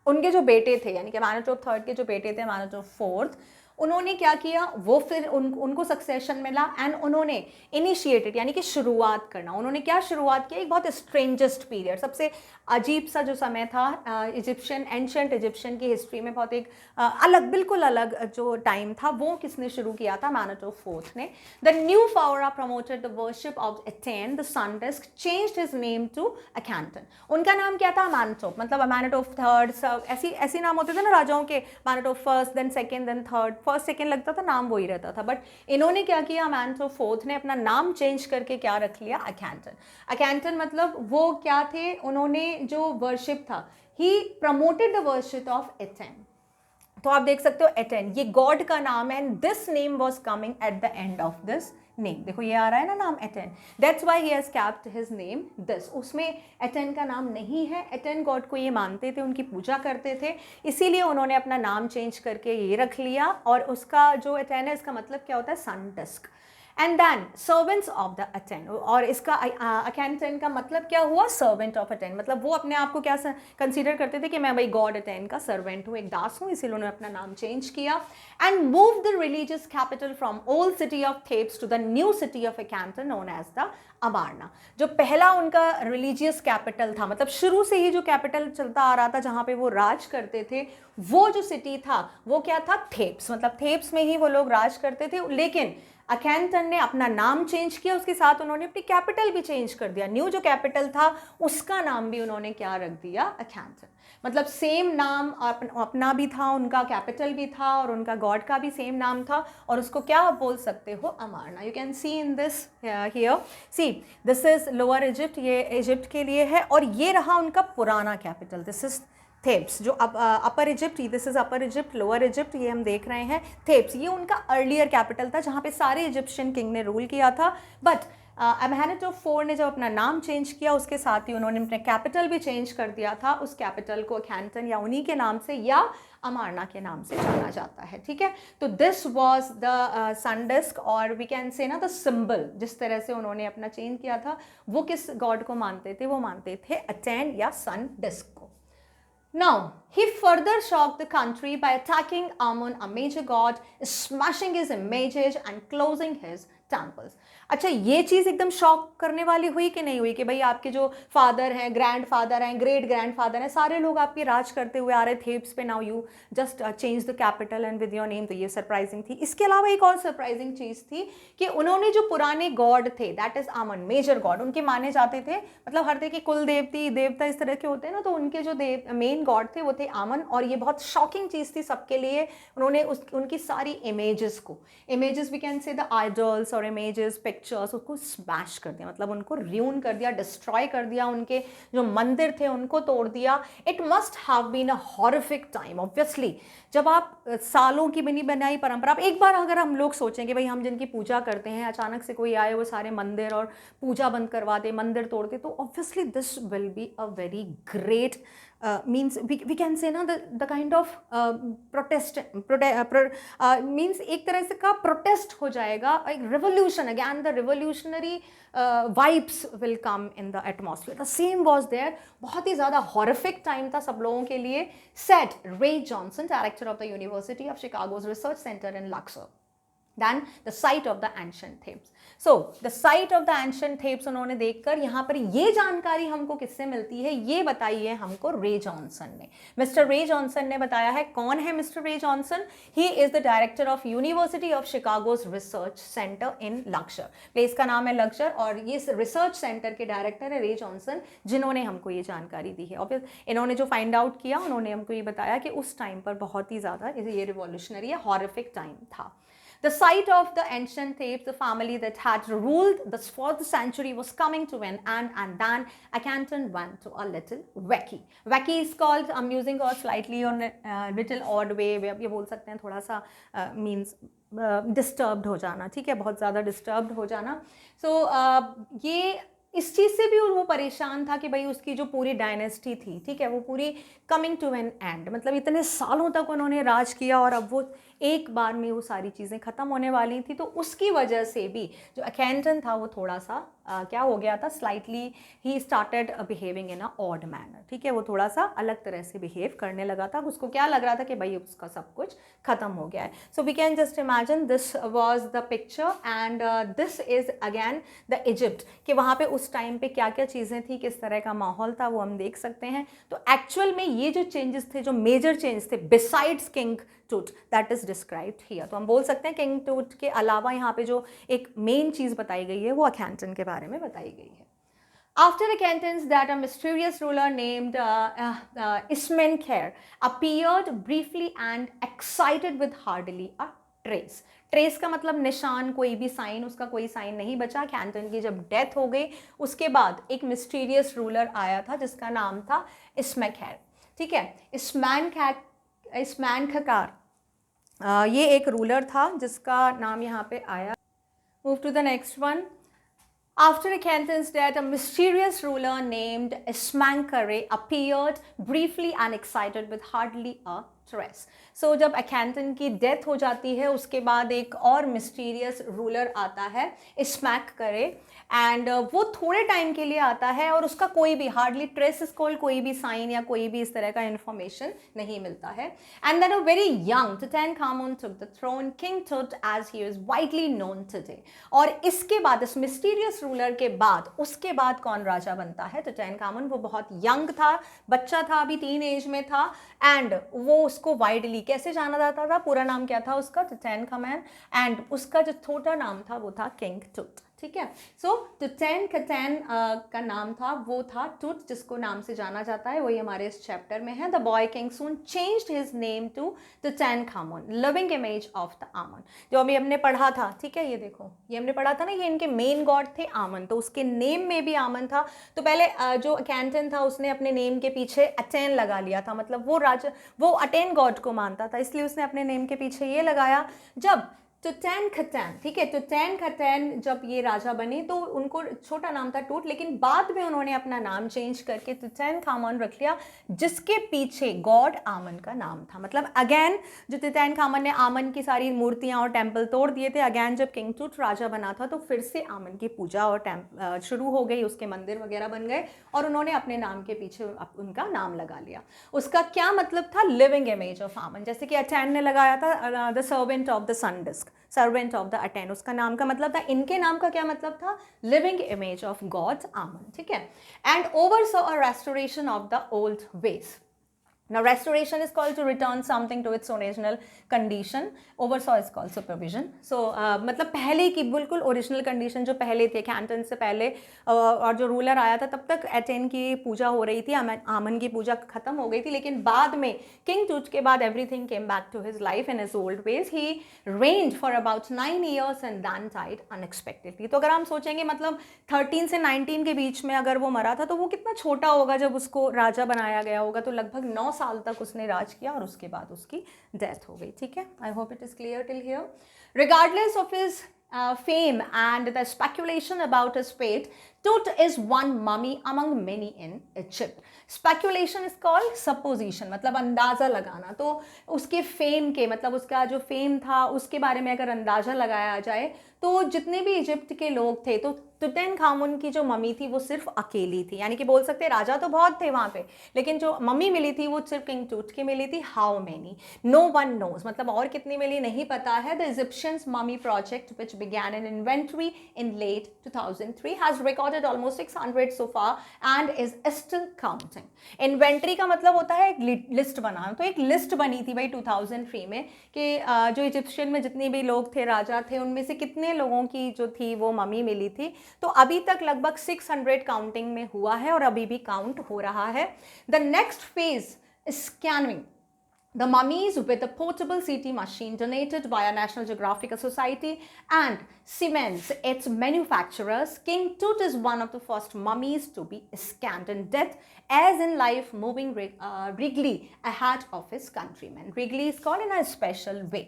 उनके जो बेटे थे, यानी कि एमेनिटोप थर्ड के जो बेटे थे एमेनिटोप फोर्थ, उन्होंने क्या किया, वो फिर उनको सक्सेशन मिला एंड उन्होंने इनिशिएटेड यानी कि शुरुआत करना. उन्होंने क्या शुरुआत की, एक बहुत स्ट्रेंजेस्ट पीरियड, सबसे अजीब सा जो समय था इजिप्शियन एंशिएंट इजिप्शियन की हिस्ट्री में, बहुत एक अलग, बिल्कुल अलग जो टाइम था, वो किसने शुरू किया था, एमेनिटोप फोर्थ ने. The new pharaoh promoted the worship of Aten the sun disk, changed his name to Akhenaten. उनका नाम क्या था, एमेनिटोप, मतलब एमेनिटोप थर्ड, ऐसी नाम होते थे ना राजाओं के, Amenhotep first, then second, then third, first second लगता था, नाम वही रहता था. बट इन्होंने क्या किया, एमेनिटोप फोर्थ ने अपना नाम चेंज करके क्या रख लिया, अकैंटन. अकैंटन मतलब वो क्या थे, उन्होंने जो वर्शिप था, he promoted the worship of Aten. तो आप देख सकते हो एटेन ये गॉड का नाम है, and this name was coming at the end of this name. देखो ये आ रहा है ना नाम attain, that's why he has kept his name this. उसमें एटेन का नाम नहीं है. एटेन गॉड को ये मानते थे, उनकी पूजा करते थे, इसीलिए उन्होंने अपना नाम चेंज करके ये रख लिया. और उसका जो एटेन है, इसका मतलब क्या होता है, sun disk. And then servants of the Aten, और इसका अकैंटन का मतलब क्या हुआ, सर्वेंट ऑफ अटेन. मतलब वो अपने आप को क्या कंसीडर करते थे कि मैं भाई गॉड अटेन का सर्वेंट हूँ, एक दास हूँ, इसीलिए उन्होंने अपना नाम चेंज किया. And move the religious capital from old city of Thebes to the new city of Akhenaten known as the Amarna. जो पहला उनका रिलीजियस कैपिटल था, मतलब शुरू से ही जो कैपिटल चलता आ रहा था जहाँ पे वो राज करते थे, वो जो सिटी था वो क्या था, थेब्स. मतलब थेब्स में ही वो लोग राज करते थे. लेकिन अकैंटन ने अपना नाम चेंज किया, उसके साथ उन्होंने अपनी कैपिटल भी चेंज कर दिया. न्यू जो कैपिटल था उसका नाम भी उन्होंने क्या रख दिया, अकैंटन. मतलब सेम नाम अपना भी था, उनका कैपिटल भी था, और उनका गॉड का भी सेम नाम था, और उसको क्या आप बोल सकते हो, Amarna. You can see in this here, see this is lower Egypt, ये इजिप्ट के लिए है, और ये रहा उनका पुराना कैपिटल, दिस इज थेब्स. जो upper Egypt, this is upper Egypt, lower Egypt ये हम देख रहे हैं. थेब्स ये उनका अर्लियर कैपिटल था, जहाँ पे सारे इजिप्शियन किंग ने रूल किया था. बट एमेनिटोप फोर ने जब अपना नाम चेंज किया, उसके साथ ही उन्होंने अपने कैपिटल भी चेंज कर दिया था. उस कैपिटल को अकैंटन या उन्हीं के नाम से या अमारना के नाम से जाना जाता है. ठीक है, तो this was the sun disc, और वी कैन से ना द सिंबल, जिस तरह से उन्होंने अपना चेंज किया था, वो किस गॉड को मानते थे, वो मानते थे अटेन या सन डिस्क को. Now, he further shocked the country by attacking Amun, a major god, smashing his images and closing his temples. अच्छा, ये चीज़ एकदम शॉक करने वाली हुई कि नहीं हुई, कि भाई आपके जो फादर हैं, ग्रैंड फादर हैं, ग्रेट ग्रैंड फादर हैं, सारे लोग आपके राज करते हुए आ रहे थेब्स पे, now you just change the capital and with your name. तो ये सरप्राइजिंग थी. इसके अलावा एक और सरप्राइजिंग चीज़ थी कि उन्होंने जो पुराने गॉड थे, that is Aman, major God, उनके माने जाते थे, मतलब हर तरह के कुल देवती देवता इस तरह के होते हैं ना, तो उनके जो मेन गॉड थे वो थे आमन. और ये बहुत शॉकिंग चीज़ थी सबके लिए. उन्होंने उनकी सारी इमेजेस को, images we can say the idols और इमेजेस पिक्चर्स, उसको स्मैश कर दिया, मतलब उनको र्यून कर दिया, डिस्ट्रॉय कर दिया, उनके जो मंदिर थे उनको तोड़ दिया. It must have been a horrific time. Obviously जब आप सालों की बनी बनाई परंपरा, आप एक बार अगर हम लोग सोचेंगे भाई हम जिनकी पूजा करते हैं, अचानक से कोई आए वो सारे मंदिर और पूजा बंद करवा दे, मंदिर तोड़ दे, तो obviously this will be a very great means we can say ना the kind of protest means एक तरह से का protest हो जाएगा, एक revolution, again the revolutionary vibes will come in the atmosphere. The same was there. बहुत ही ज़्यादा horrific time था सब लोगों के लिए, said Ray Johnson, director of the University of Chicago's Research Center in Luxor. Then the site of the ancient Thebes. So the site of the ancient Thebes उन्होंने देखकर यहाँ पर ये जानकारी हमको किससे मिलती है, ये बताई है हमको रे जॉनसन ने. मिस्टर रे जॉनसन ने बताया है. कौन है mister Ray Johnson? He is the director of University of Chicago's research centre in Luxor. Place का नाम है लक्सर और ये रिसर्च सेंटर के डायरेक्टर है रे जॉनसन, जिन्होंने हमको ये जानकारी दी है. ऑब्वियस इन्होंने जो फाइंड आउट किया, उन्होंने हमको ये बताया कि उस टाइम पर बहुत ही ज़्यादा ये रिवॉल्यूशनरी या हॉरिफिक टाइम था. The site of the ancient Thebes, the family that had ruled the 4th century, was coming to an end, and then Akhenaten went to a little wacky. Wacky is called, I'm using a slightly on a little odd way, आप ये बोल सकते हैं थोड़ा सा means disturbed हो जाना, ठीक है, बहुत ज़्यादा disturbed हो जाना. So ये इस चीज़ से भी वो परेशान था कि भाई उसकी जो पूरी डायनेस्टी थी, ठीक है, वो पूरी कमिंग टू एन एंड, मतलब इतने सालों तक उन्होंने राज किया और अब वो एक बार में वो सारी चीज़ें ख़त्म होने वाली थी. तो उसकी वजह से भी जो अखेनाटन था वो थोड़ा सा क्या हो गया था, slightly he started behaving in a odd manner, ठीक है, वो थोड़ा सा अलग तरह से बिहेव करने लगा था. उसको क्या लग रहा था कि भाई उसका सब कुछ ख़त्म हो गया है. So we can just imagine this was the picture and this is again the Egypt, कि वहाँ पे उस टाइम पे क्या क्या चीज़ें थी, किस तरह का माहौल था, वो हम देख सकते हैं. तो एक्चुअल में ये जो चेंजेस थे, जो मेजर चेंज थे बिसाइड्स किंग टूट, दैट इज डिस्क्राइब्ड हियर. तो हम बोल सकते हैं किंग टूट के अलावा यहाँ पे जो एक मेन चीज़ बताई गई है वो अखेनाटन के बारे में बताई गई है. After Akhenaten, that a mysterious ruler named Ismenkher appeared briefly and excited with hardly a trace. Trace का मतलब निशान, कोई भी साइन, उसका कोई साइन नहीं बचा. अखेनाटन की जब डेथ हो गई उसके बाद एक मिस्टीरियस रूलर आया था जिसका नाम था इस्मेनखैर, ठीक है. इस्मेनखकार ये एक रूलर था जिसका नाम यहाँ पे आया. Move to the next one. After Akhenaten's death, a mysterious ruler named Ismenkhere appeared briefly and excited with hardly a trace. So जब अखेनाटन की डेथ हो जाती है उसके बाद एक और मिस्टीरियस रूलर आता है इस्मेनखरे, एंड वो थोड़े टाइम के लिए आता है और उसका कोई भी हार्डली ट्रेस इज कॉल्ड, कोई भी साइन या कोई भी इस तरह का इन्फॉर्मेशन नहीं मिलता है. And then a very young Tutankhamun took the throne, King Tut as he is widely known today. और इसके बाद इस मिस्टीरियस रूलर के बाद उसके बाद कौन राजा बनता है? तुतनखामुन. वो बहुत यंग था, बच्चा था, अभी टीन एज में था, एंड वो उसको वाइडली कैसे जाना जाता था, पूरा नाम क्या था उसका? तुतनखामुन. एंड उसका जो छोटा नाम था वो था किंग टूट, ठीक है. सो तुतनखामुन का नाम था, वो था टूट, जिसको नाम से जाना जाता है, वही हमारे इस चैप्टर में है. The boy king soon changed his name to Tutankhamun, living image of the Amun. जो अभी हमने पढ़ा था, ठीक है, ये देखो, ये हमने पढ़ा था ना, ये इनके मेन गॉड थे आमन, तो उसके नेम में भी आमन था. तो पहले जो अखेनाटन था उसने अपने नेम के पीछे अटेन लगा लिया था, मतलब वो राजा वो अटेन गॉड को मानता था, इसलिए उसने अपने नेम के पीछे ये लगाया. जब तुतनखामुन, ठीक है, तुतनखामुन जब ये राजा बने तो उनको छोटा नाम था टूट, लेकिन बाद में उन्होंने अपना नाम चेंज करके तुतनखामुन रख लिया, जिसके पीछे गॉड आमन का नाम था. मतलब अगेन जो तुतनखामुन ने आमन की सारी मूर्तियां और टेम्पल तोड़ दिए थे, अगेन जब किंग टूट राजा बना था तो फिर से आमन की पूजा और शुरू हो गई, उसके मंदिर वगैरह बन गए और उन्होंने अपने नाम के पीछे उनका नाम लगा लिया. उसका क्या मतलब था? लिविंग इमेज ऑफ आमन. जैसे कि अटेन ने लगाया था the servant of the sun disc, servant of the Aten, उसका नाम का मतलब था, इनके नाम का क्या मतलब था? Living image of God Amun, ठीक है. And oversaw a restoration of the old ways. Now restoration is called to return something to its original condition. Oversaw is called supervision. So मतलब पहले की बिल्कुल ओरिजिनल कंडीशन जो पहले थे, अखेनाटन से पहले और जो रूलर आया था तब तक अटेन की पूजा हो रही थी, आमन की पूजा खत्म हो गई थी, लेकिन बाद में किंग टूट के बाद everything came back to his life in his old ways. He reigned for about 9 years and then died unexpectedly. तो अगर हम सोचेंगे मतलब 13 से 19 के बीच में अगर वो मरा था तो वो कितना छोटा होगा जब उसको राजा बनाया गया होगा, तो लगभग 9 साल तक उसने राज किया और उसके बाद उसकी डेथ हो गई, ठीक है. I hope it is clear till here. Regardless of his fame and the speculation about his fate, Tut is one mummy among many in Egypt. Speculation is called supposition, मतलब अंदाज़ा लगाना. तो उसके फेम के मतलब उसका जो फेम था उसके बारे में अगर अंदाज़ा लगाया जाए तो जितने भी इजिप्ट के लोग थे तो तुतनखामुन की जो मम्मी थी वो सिर्फ अकेली थी, यानी कि बोल सकते हैं राजा तो बहुत थे वहाँ पे, लेकिन जो मम्मी मिली थी वो सिर्फ किंग टूट की मिली थी. How many, no one knows, मतलब और कितनी मिली नहीं पता है. The Egyptians mummy project which began in inventory in late 2003 has recorded almost 600 so far and is still counting. Inventory का मतलब होता है एक लिस्ट बनाना. तो एक लिस्ट बनी थी भाई 2003 में कि जो इजिप्शियन में जितने भी लोग थे, राजा थे, उनमें से कितने लोगों की जो थी वो मम्मी मिली थी. तो अभी तक लगभग 600 काउंटिंग में हुआ है और अभी भी काउंट हो रहा है. The next phase scanning the mummies with a portable CT machine donated by a National Geographic Society and cements its manufacturers. King Tut is one of the first mummies to be scanned in death as in life, moving regally ahead of his countrymen. Regally is called in a special way.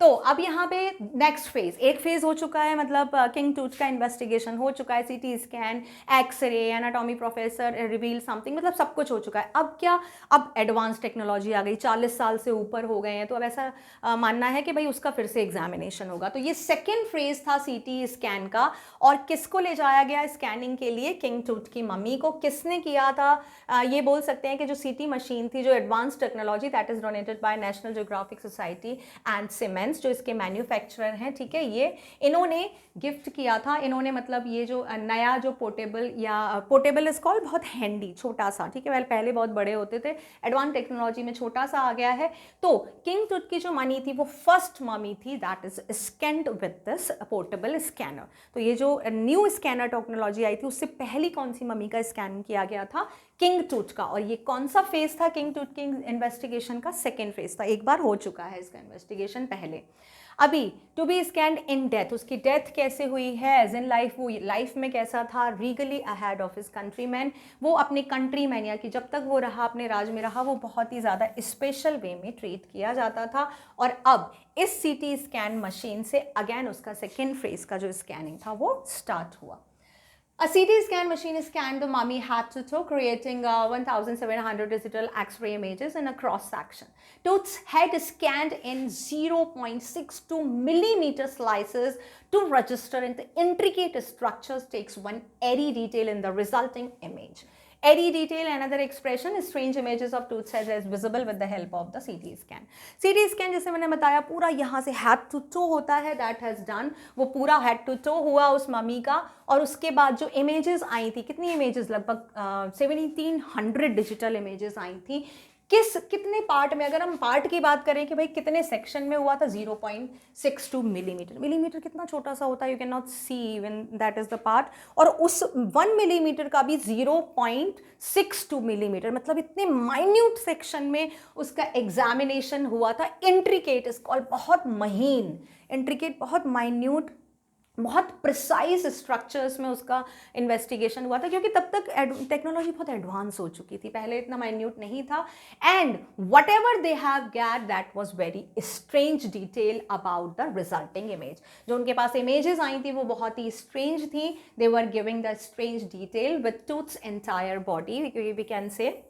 तो अब यहाँ पे next phase, एक phase हो चुका है, मतलब king टूट का इन्वेस्टिगेशन हो चुका है, CT scan, X-ray, anatomy professor reveal something, मतलब सब कुछ हो चुका है. अब क्या, अब एडवांस टेक्नोलॉजी आ गई, 40 साल से ऊपर हो गए हैं, तो अब ऐसा मानना है कि भाई उसका फिर से एग्जामिनेशन होगा. तो ये सेकेंड फेज था सीटी स्कैन का. और किसको ले जाया गया स्कैनिंग के लिए? किंग टूट की मम्मी को. किसने किया था? ये बोल सकते हैं कि जो सीटी मशीन थी, जो advance technology that is donated bye national geographic society and siemens, जो इसके मैन्युफैक्चरर हैं, ठीक है, ये इन्होंने गिफ्ट किया था. इन्होंने मतलब ये जो नया जो पोर्टेबल या पोर्टेबल इज कॉल्ड, बहुत हैंडी, छोटा सा, ठीक है, पहले बहुत बड़े होते थे, एडवांस टेक्नोलॉजी में छोटा सा आ गया है. तो किंग टूट की जो मनी थी वो फर्स्ट ममी थी that is scanned with this portable scanner. तो ये जो न्यू स्कैनर टेक्नोलॉजी आई थी उससे पहली कौन सी ममी का स्कैन किया गया था? किंग टूट का. और ये कौन सा फेज था किंग टूट की इन्वेस्टिगेशन का? सेकेंड फेज था. एक बार हो चुका है इसका इन्वेस्टिगेशन पहले. अभी to be scanned in death, उसकी डेथ कैसे हुई है? एज इन लाइफ, वो लाइफ में कैसा था? Regally ahead of his countryman, वो अपने कंट्रीमैन या कि जब तक वो रहा, अपने राज में रहा, वो बहुत ही ज़्यादा स्पेशल वे में ट्रीट किया जाता था. और अब इस सीटी स्कैन मशीन से अगेन उसका सेकेंड फेज का जो स्कैनिंग था वो स्टार्ट हुआ. A CT scan machine scanned the mummy head to toe, creating 1,700 digital X-ray images in a cross section. Tut's head scanned in 0.62 millimeter slices to register in the intricate structures takes one airy detail in the resulting image. Airy detail, another expression, strange images of tooth cells is visible with the help of the CT scan. CT scan जैसे मैंने बताया पूरा यहाँ से head to toe होता है, that has done, वो पूरा head to toe हुआ उस मम्मी का. और उसके बाद जो images आई थी, कितनी images? लगभग 1700 डिजिटल images आई थी. कितने पार्ट में? अगर हम पार्ट की बात करें कि भाई कितने सेक्शन में हुआ था, 0.62 मिलीमीटर. मिलीमीटर कितना छोटा सा होता है, you can not see even that is the part. और उस 1 मिलीमीटर का भी 0.62 मिलीमीटर, मतलब इतने माइन्यूट सेक्शन में उसका एग्जामिनेशन हुआ था. इंट्रिकेट इज कॉल्ड, बहुत महीन, इंट्रिकेट, बहुत माइन्यूट, बहुत प्रिसाइज स्ट्रक्चर्स में उसका इन्वेस्टिगेशन हुआ था, क्योंकि तब तक टेक्नोलॉजी बहुत एडवांस हो चुकी थी, पहले इतना माइन्यूट नहीं था. And whatever they have got that was very strange detail about the resulting image. जो उनके पास इमेजेस आई थी वो बहुत ही स्ट्रेंज थी. They were giving the strange detail with Tut's entire body, we can say.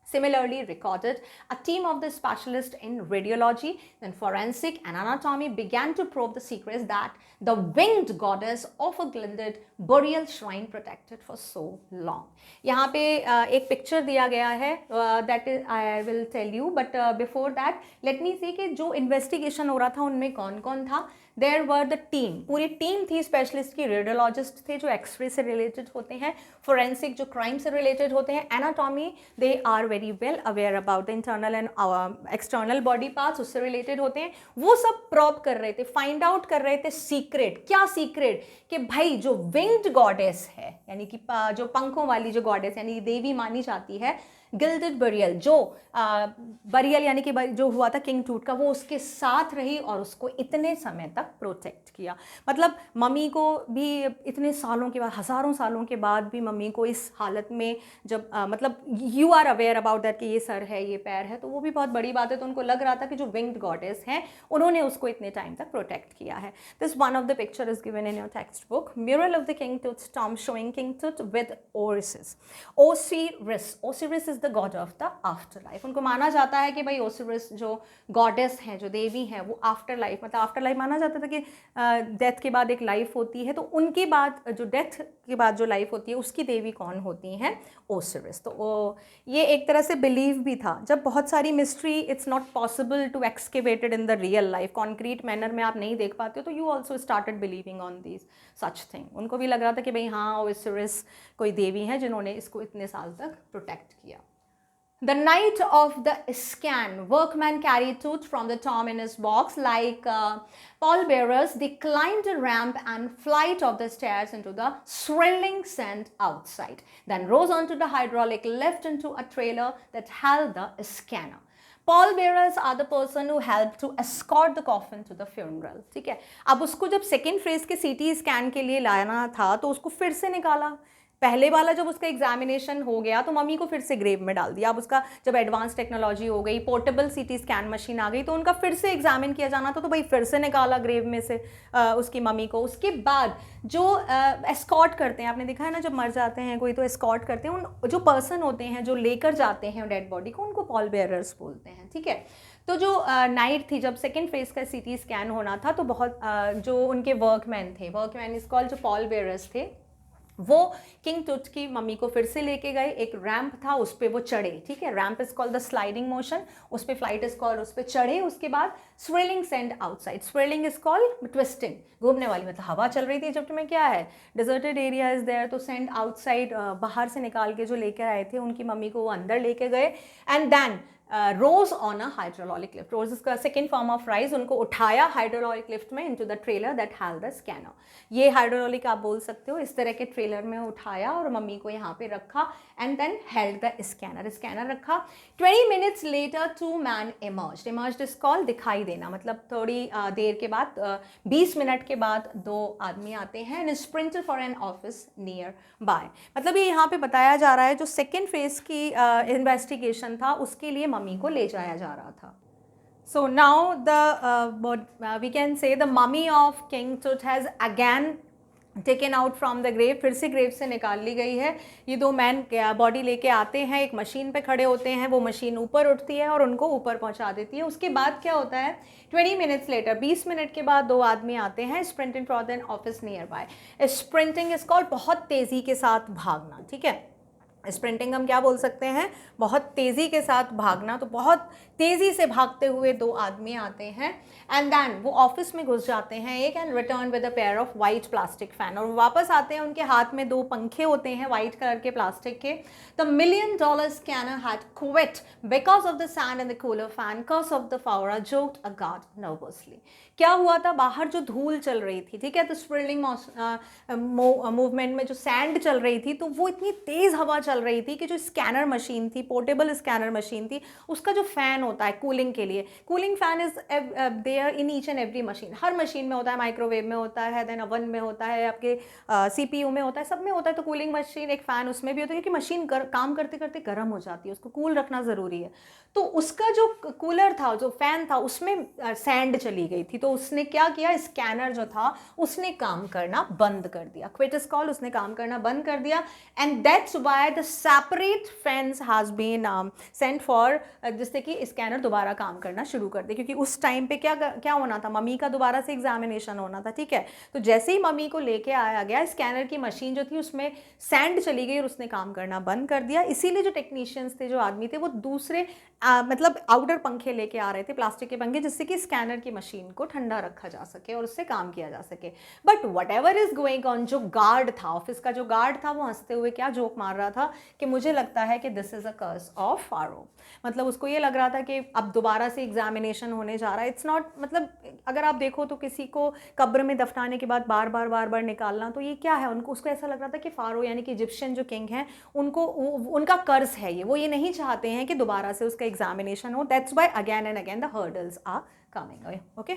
Similarly recorded, a team of the specialists in radiology, then forensic and anatomy began to probe the secrets that the winged goddess of a gilded burial shrine protected for so long. यहाँ पे एक picture दिया गया है, that is I will tell you, but before that let me say कि जो investigation हो रहा था उनमें कौन कौन था. देयर वर द टीम, पूरी टीम थी स्पेशलिस्ट की. रेडियोलॉजिस्ट थे जो एक्सरे से रिलेटेड होते हैं, फोरेंसिक जो क्राइम से रिलेटेड होते हैं, anatomy they are very well aware about the internal and external body parts, उससे रिलेटेड होते हैं. वो सब प्रॉब कर रहे थे, फाइंड आउट कर रहे थे सीक्रेट. क्या सीक्रेट? कि भाई जो विंग्ड गॉडेस है, यानी कि जो पंखों वाली जो गॉडेस यानी देवी मानी जाती है, गिल्डेड बरियल, जो बरियल यानी कि जो हुआ था किंग टूट का, वो उसके साथ रही और उसको इतने समय तक प्रोटेक्ट किया। मतलब मम्मी को भी इतने सालों के बाद, हज़ारों सालों के बाद भी मम्मी को इस हालत में जब मतलब you are aware about that कि ये सर है, ये पैर है, तो वो भी बहुत बड़ी बात है। तो उनको लग रहा था कि जो विंग्ड गॉडेस हैं उन्होंने उसको इतने टाइम तक प्रोटेक्ट किया है। This one of the picture is given in your textbook, mural of the king Tut tomb showing king Tut with Osiris. Osiris is the god of the after life. उनको माना जाता है कि भाई Osiris जो goddess हैं, जो देवी हैं, वो आफ्टर लाइफ, मतलब आफ्टर लाइफ माना जाता था कि डेथ के बाद एक लाइफ होती है, तो उनके बाद जो डेथ के बाद जो लाइफ होती है उसकी देवी कौन होती हैं? ओसिरिस। तो ये एक तरह से बिलीव भी था। जब बहुत सारी mystery it's not possible to excavated in the real life, concrete manner में आप नहीं देख पाते हो, तो you also started believing on this such thing. उनको भी लग रहा था कि भाई हाँ, ओसिरिस कोई देवी है जिन्होंने इसको इतने साल तक प्रोटेक्ट किया। The night of the scan, workmen carried tooth from the tomb in his box. Like pallbearers, they climbed a ramp and flight of the stairs into the swirling sand outside. Then rose onto the hydraulic lift into a trailer that held the scanner. Pallbearers are the person who help to escort the coffin to the funeral. ठीक है, अब उसको जब second phase के CT scan के लिए लाना था तो उसको फिर से निकाला। पहले वाला जब उसका एग्जामिनेशन हो गया तो मम्मी को फिर से ग्रेव में डाल दिया। अब उसका जब एडवांस टेक्नोलॉजी हो गई, पोर्टेबल CT स्कैन मशीन आ गई, तो उनका फिर से एग्जामिन किया जाना था, तो भाई फिर से निकाला ग्रेव में से उसकी मम्मी को। उसके बाद जो एस्कॉर्ट करते हैं, आपने देखा है ना, जब मर जाते हैं कोई तो एस्कॉर्ट करते हैं, उन जो पर्सन होते हैं जो लेकर जाते हैं डेड बॉडी को, उनको पॉल बेयरर्स बोलते हैं। ठीक है, तो जो नाइट थी जब सेकेंड फेज का CT स्कैन होना था, तो बहुत जो उनके वर्कमैन थे, वर्कमैन इज कॉल्ड, जो पॉल बेयरर्स थे, वो किंग टूट की मम्मी को फिर से लेके गए। एक रैंप था, उस पर वो चढ़े। ठीक है, ramp is called the sliding motion, उस पर फ्लाइट इज कॉल्ड, उस पर चढ़े। उसके बाद swirling sand outside, swirling is called twisting, घूमने वाली, मतलब हवा चल रही थी इजिप्ट में, क्या है, डिजर्टेड एरिया इज देयर, तो सेंड आउटसाइड, बाहर से निकाल के जो लेकर आए थे उनकी मम्मी को वो अंदर लेके गए। And then rose on a hydraulic lift, rose इसका सेकेंड फॉर्म ऑफ राइज, उनको उठाया हाइड्रोलिक लिफ्ट में into the trailer that held the scanner. ये हाइड्रोलिक आप बोल सकते हो, इस तरह के ट्रेलर में उठाया और मम्मी को यहाँ पे रखा, and then held the scanner, scanner रखा। 20 minutes later 2 men emerged, emerged is called दिखाई देना, मतलब थोड़ी देर के बाद, 20 मिनट के बाद 2 आदमी आते हैं, and sprinted for an office nearby. मतलब ये यहाँ पे बताया जा रहा है जो सेकेंड फेज की इन्वेस्टिगेशन था उसके लिए मम्मी को ले जाया जा रहा था। So now we can say the mummy of King Tut has again taken out from the grave, फिर से ग्रेव से निकाल ली गई है। ये 2 मैन बॉडी लेके आते हैं, एक मशीन पे खड़े होते हैं, वो मशीन ऊपर उठती है और उनको ऊपर पहुंचा देती है। उसके बाद क्या होता है, 20 minutes later, 20 मिनट के बाद 2 आदमी आते हैं, sprinting for an office near by. Sprinting is called बहुत तेज़ी के साथ भागना। ठीक है, स्प्रिंटिंग हम क्या बोल सकते हैं, बहुत तेज़ी के साथ भागना। तो बहुत तेज़ी से भागते हुए 2 आदमी आते हैं, एंड देन वो ऑफिस में घुस जाते हैं एक, and return with a pair of white plastic fan, और वापस आते हैं, उनके हाथ में 2 पंखे होते हैं वाइट कलर के प्लास्टिक के। The $1 million scanner had quit because of the sand and the cooler fan, curse of the pharaoh, joked a guard nervously. क्या हुआ था, बाहर जो धूल चल रही थी, ठीक है, तो स्प्रिलिंग मूवमेंट में जो सैंड चल रही थी, तो वो इतनी तेज़ हवा चल रही थी कि जो स्कैनर मशीन थी, पोर्टेबल स्कैनर मशीन थी, उसका जो फ़ैन होता है कूलिंग के लिए, cooling fan is there in each and every machine, हर मशीन में होता है, माइक्रोवेव में होता है, देन ओवन में होता है, आपके CPU में होता है, सब में होता है। तो कूलिंग मशीन, एक फ़ैन उसमें भी होता है, क्योंकि मशीन काम करते करते गर्म हो जाती है, उसको कूल रखना ज़रूरी है। तो उसका जो कूलर था, जो फ़ैन था, उसमें सैंड चली गई थी, तो उसने क्या किया, स्कैनर जो था उसने काम करना बंद कर दिया। क्विट इज कॉल्ड, उसने काम करना बंद कर दिया, and that's why the separate fans has been sent for, जिससे कि स्कैनर दोबारा काम करना शुरू कर दे। क्योंकि उस टाइम पे क्या होना था, मम्मी का दोबारा से एग्जामिनेशन होना था। ठीक है, तो जैसे ही मम्मी को लेके आया गया, स्कैनर की मशीन जो थी उसमें सैंड चली गई और उसने काम करना बंद कर दिया। इसीलिए जो टेक्नीशियंस थे, जो आदमी थे, वो दूसरे मतलब आउटर पंखे लेके आ रहे थे, प्लास्टिक के पंखे, जिससे कि स्कैनर की मशीन को ठंडा रखा जा सके और उससे काम किया जा सके। But what ever is going on, जो गार्ड था, ऑफिस का जो गार्ड था, वो हंसते हुए क्या जोक मार रहा था कि मुझे लगता है कि this is a curse of pharaoh. मतलब उसको ये लग रहा था कि अब दोबारा से एग्जामिनेशन होने जा रहा है। इट्स नॉट, मतलब अगर आप देखो तो किसी को कब्र में दफनाने के बाद बार बार निकालना, तो ये क्या है, उनको उसको ऐसा लग रहा था कि फारो यानी कि इजिप्शियन जो किंग हैं, उनको उनका कर्ज है ये, वो ये नहीं चाहते हैं कि दोबारा से उसका एग्जामिनेशन हो। That's why again and again the hurdles are coming. Okay,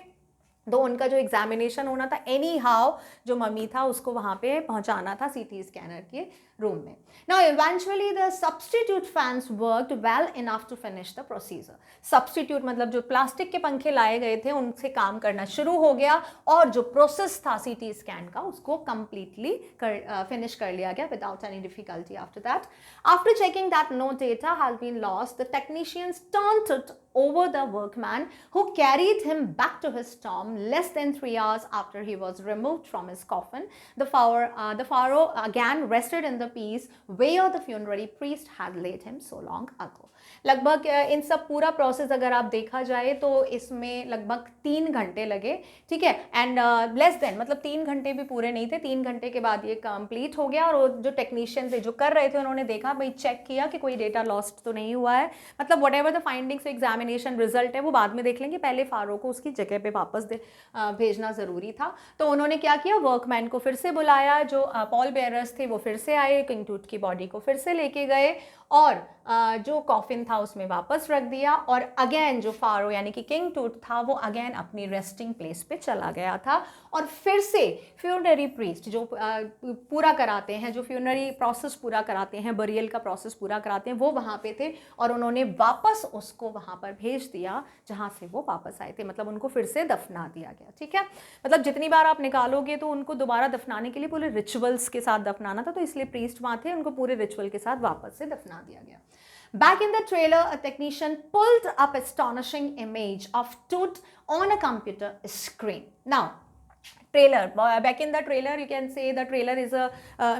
तो उनका जो एग्जामिनेशन होना था, एनी हाउ जो मम्मी था उसको वहाँ पे पहुँचाना था सीटी स्कैनर के रूम में। Now eventually the substitute fans worked well enough to finish the procedure. Substitute मतलब जो प्लास्टिक के पंखे लाए गए थे उनसे काम करना शुरू हो गया, और जो प्रोसेस था सीटी स्कैन का उसको कंप्लीटली फिनिश कर लिया गया without any difficulty. After that, after checking that no data has been lost, the technicians turned it over the workman who carried him back to his tomb less than 3 hours after he was removed from his coffin. The pharaoh again rested in the peace where the funerary priest had laid him so long ago. लगभग इन सब पूरा process अगर आप देखा जाए तो इसमें लगभग 3 घंटे लगे, ठीक है, एंड लेस देन, मतलब 3 घंटे भी पूरे नहीं थे, 3 घंटे के बाद ये कंप्लीट हो गया। और जो टेक्नीशियन थे जो कर रहे थे उन्होंने देखा, भाई चेक किया कि कोई डेटा लॉस्ट तो नहीं हुआ है, मतलब what ever the findings examination result है वो बाद में देख लेंगे, पहले फारो को उसकी जगह पे वापस भेजना ज़रूरी था। तो उन्होंने क्या किया, वर्कमैन को फिर से बुलाया, जो पॉल बेयरर्स थे वो फिर से आए, किंग टूट की बॉडी को फिर से लेके गए और जो कॉफिन था उसमें वापस रख दिया। और अगेन जो फारो यानी कि किंग टूट था वो अगेन अपनी रेस्टिंग प्लेस पे चला गया था। और फिर से फ्यूनरी प्रीस्ट जो पूरा कराते हैं, जो फ्यूनरी प्रोसेस पूरा कराते हैं, बरियल का प्रोसेस पूरा कराते हैं, वो वहाँ पे थे और उन्होंने वापस उसको वहाँ पर भेज दिया जहाँ से वो वापस आए थे, मतलब उनको फिर से दफना दिया गया। ठीक है, मतलब जितनी बार आप निकालोगे तो उनको दोबारा दफनाने के लिए पूरे रिचुअल्स के साथ दफनाना था, तो इसलिए प्रीस्ट वहाँ थे, उनको पूरे रिचुअल के साथ वापस से दफना दिया गया। Back in the trailer, a technician pulled up astonishing image of Tut on a computer screen. Now, trailer, back in the trailer, you can say the trailer is a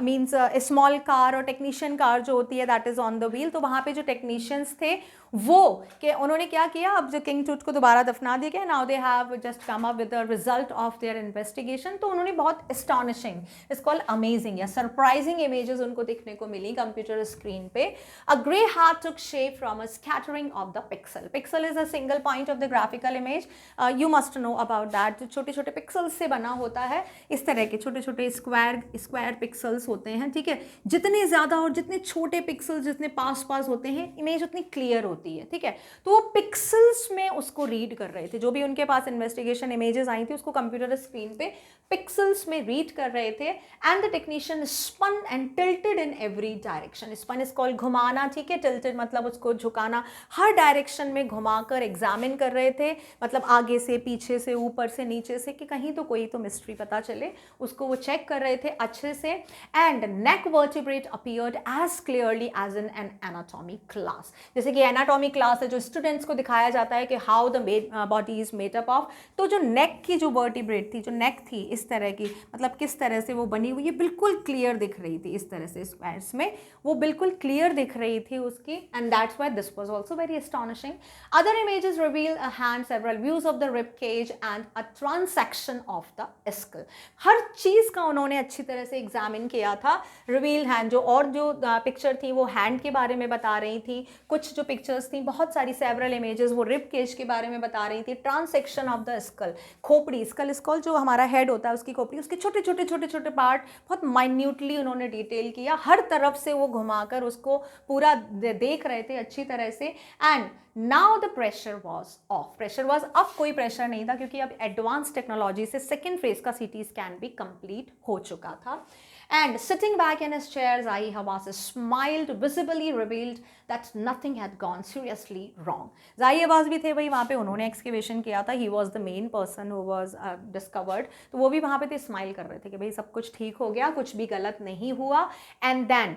means a small car or technician car जो होती है, that is on the wheel। तो वहाँ पे जो technicians थे वो कि उन्होंने क्या किया, अब जो किंग टूट को दोबारा दफना दिया गया, now they have just come up with the result of their investigation. तो उन्होंने बहुत एस्टॉनिशिंग, इट्स कॉल्ड अमेजिंग या सरप्राइजिंग इमेजेस उनको देखने को मिली कंप्यूटर स्क्रीन पे। A grey heart took shape from a scattering of the pixel. Pixel is a single point of the graphical image, you must know about that. जो छोटे छोटे pixels से बना होता है, इस तरह के छोटे छोटे स्क्वायर पिक्सल्स होते हैं, ठीक है। जितने ज़्यादा और जितने छोटे पिक्सल्स जितने पास पास होते हैं, इमेज उतनी क्लियर होती है, ठीक है। तो वो पिक्सल्स में उसको रीड कर रहे थे, जो भी उनके पास इन्वेस्टिगेशन इमेजेस आई थी उसको कंप्यूटर स्क्रीन पे पिक्सल्स में रीड कर रहे थे। And the technician spun and tilted in every direction. Spun is called घुमाना, ठीक है, टिल्टेड मतलब उसको झुकाना, हर डायरेक्शन में घुमाकर एग्जामिन कर रहे थे, मतलब आगे से, पीछे से, ऊपर से, नीचे से, कि कहीं तो कोई तो मिस्ट्री पता चले, उसको वो चेक कर रहे थे अच्छे से। And neck vertebrate appeared as clearly as in an anatomy class. जैसे कि एनाटॉमी क्लास है जो स्टूडेंट्स को दिखाया जाता है कि how the body is made up of, तो जो नेक की जो वर्टिब्रेट थी, जो नेक थी इस तरह की, मतलब किस तरह से वो बनी हुई है, बिल्कुल क्लियर दिख रही थी, इस तरह से स्क्वायर्स में वो बिल्कुल क्लियर दिख रही थी उसकी। And that's why this was also very astonishing. Other images reveal a hand, several views of the rib cage and a transection of the skull. हर चीज़ का उन्होंने अच्छी तरह से एग्जामिन किया था। रिवील हैंड, जो और जो पिक्चर थी वो हैंड के बारे में बता रही थी, कुछ जो पिक्चर्स थी, बहुत सारी सेवरल इमेजेस वो रिब केज के बारे में बता रही थी। ट्रांसेक्शन ऑफ द स्कल, खोपड़ी, स्कल जो हमारा हेड होता है उसकी खोपड़ी, उसके छोटे छोटे छोटे छोटे पार्ट बहुत माइन्यूटली उन्होंने डिटेल किया, हर तरफ से वो घुमाकर उसको पूरा देख रहे थे अच्छी तरह से। And now the pressure was of. Pressure was, अब कोई प्रेशर नहीं था क्योंकि अब एडवांस टेक्नोलॉजी से सेकेंड फेज का सीटी स्कैन भी कंप्लीट हो चुका था। And sitting back in his chair, Zahi Hawass smiled, visibly revealed that nothing had gone seriously wrong. Zahi Hawass भी थे भाई वहाँ पे, उन्होंने एक्सकेवेशन किया था, he was the main person who was discovered, तो वो भी वहाँ पे थे, स्माइल कर रहे थे कि भाई सब कुछ ठीक हो गया, कुछ भी गलत नहीं हुआ। And then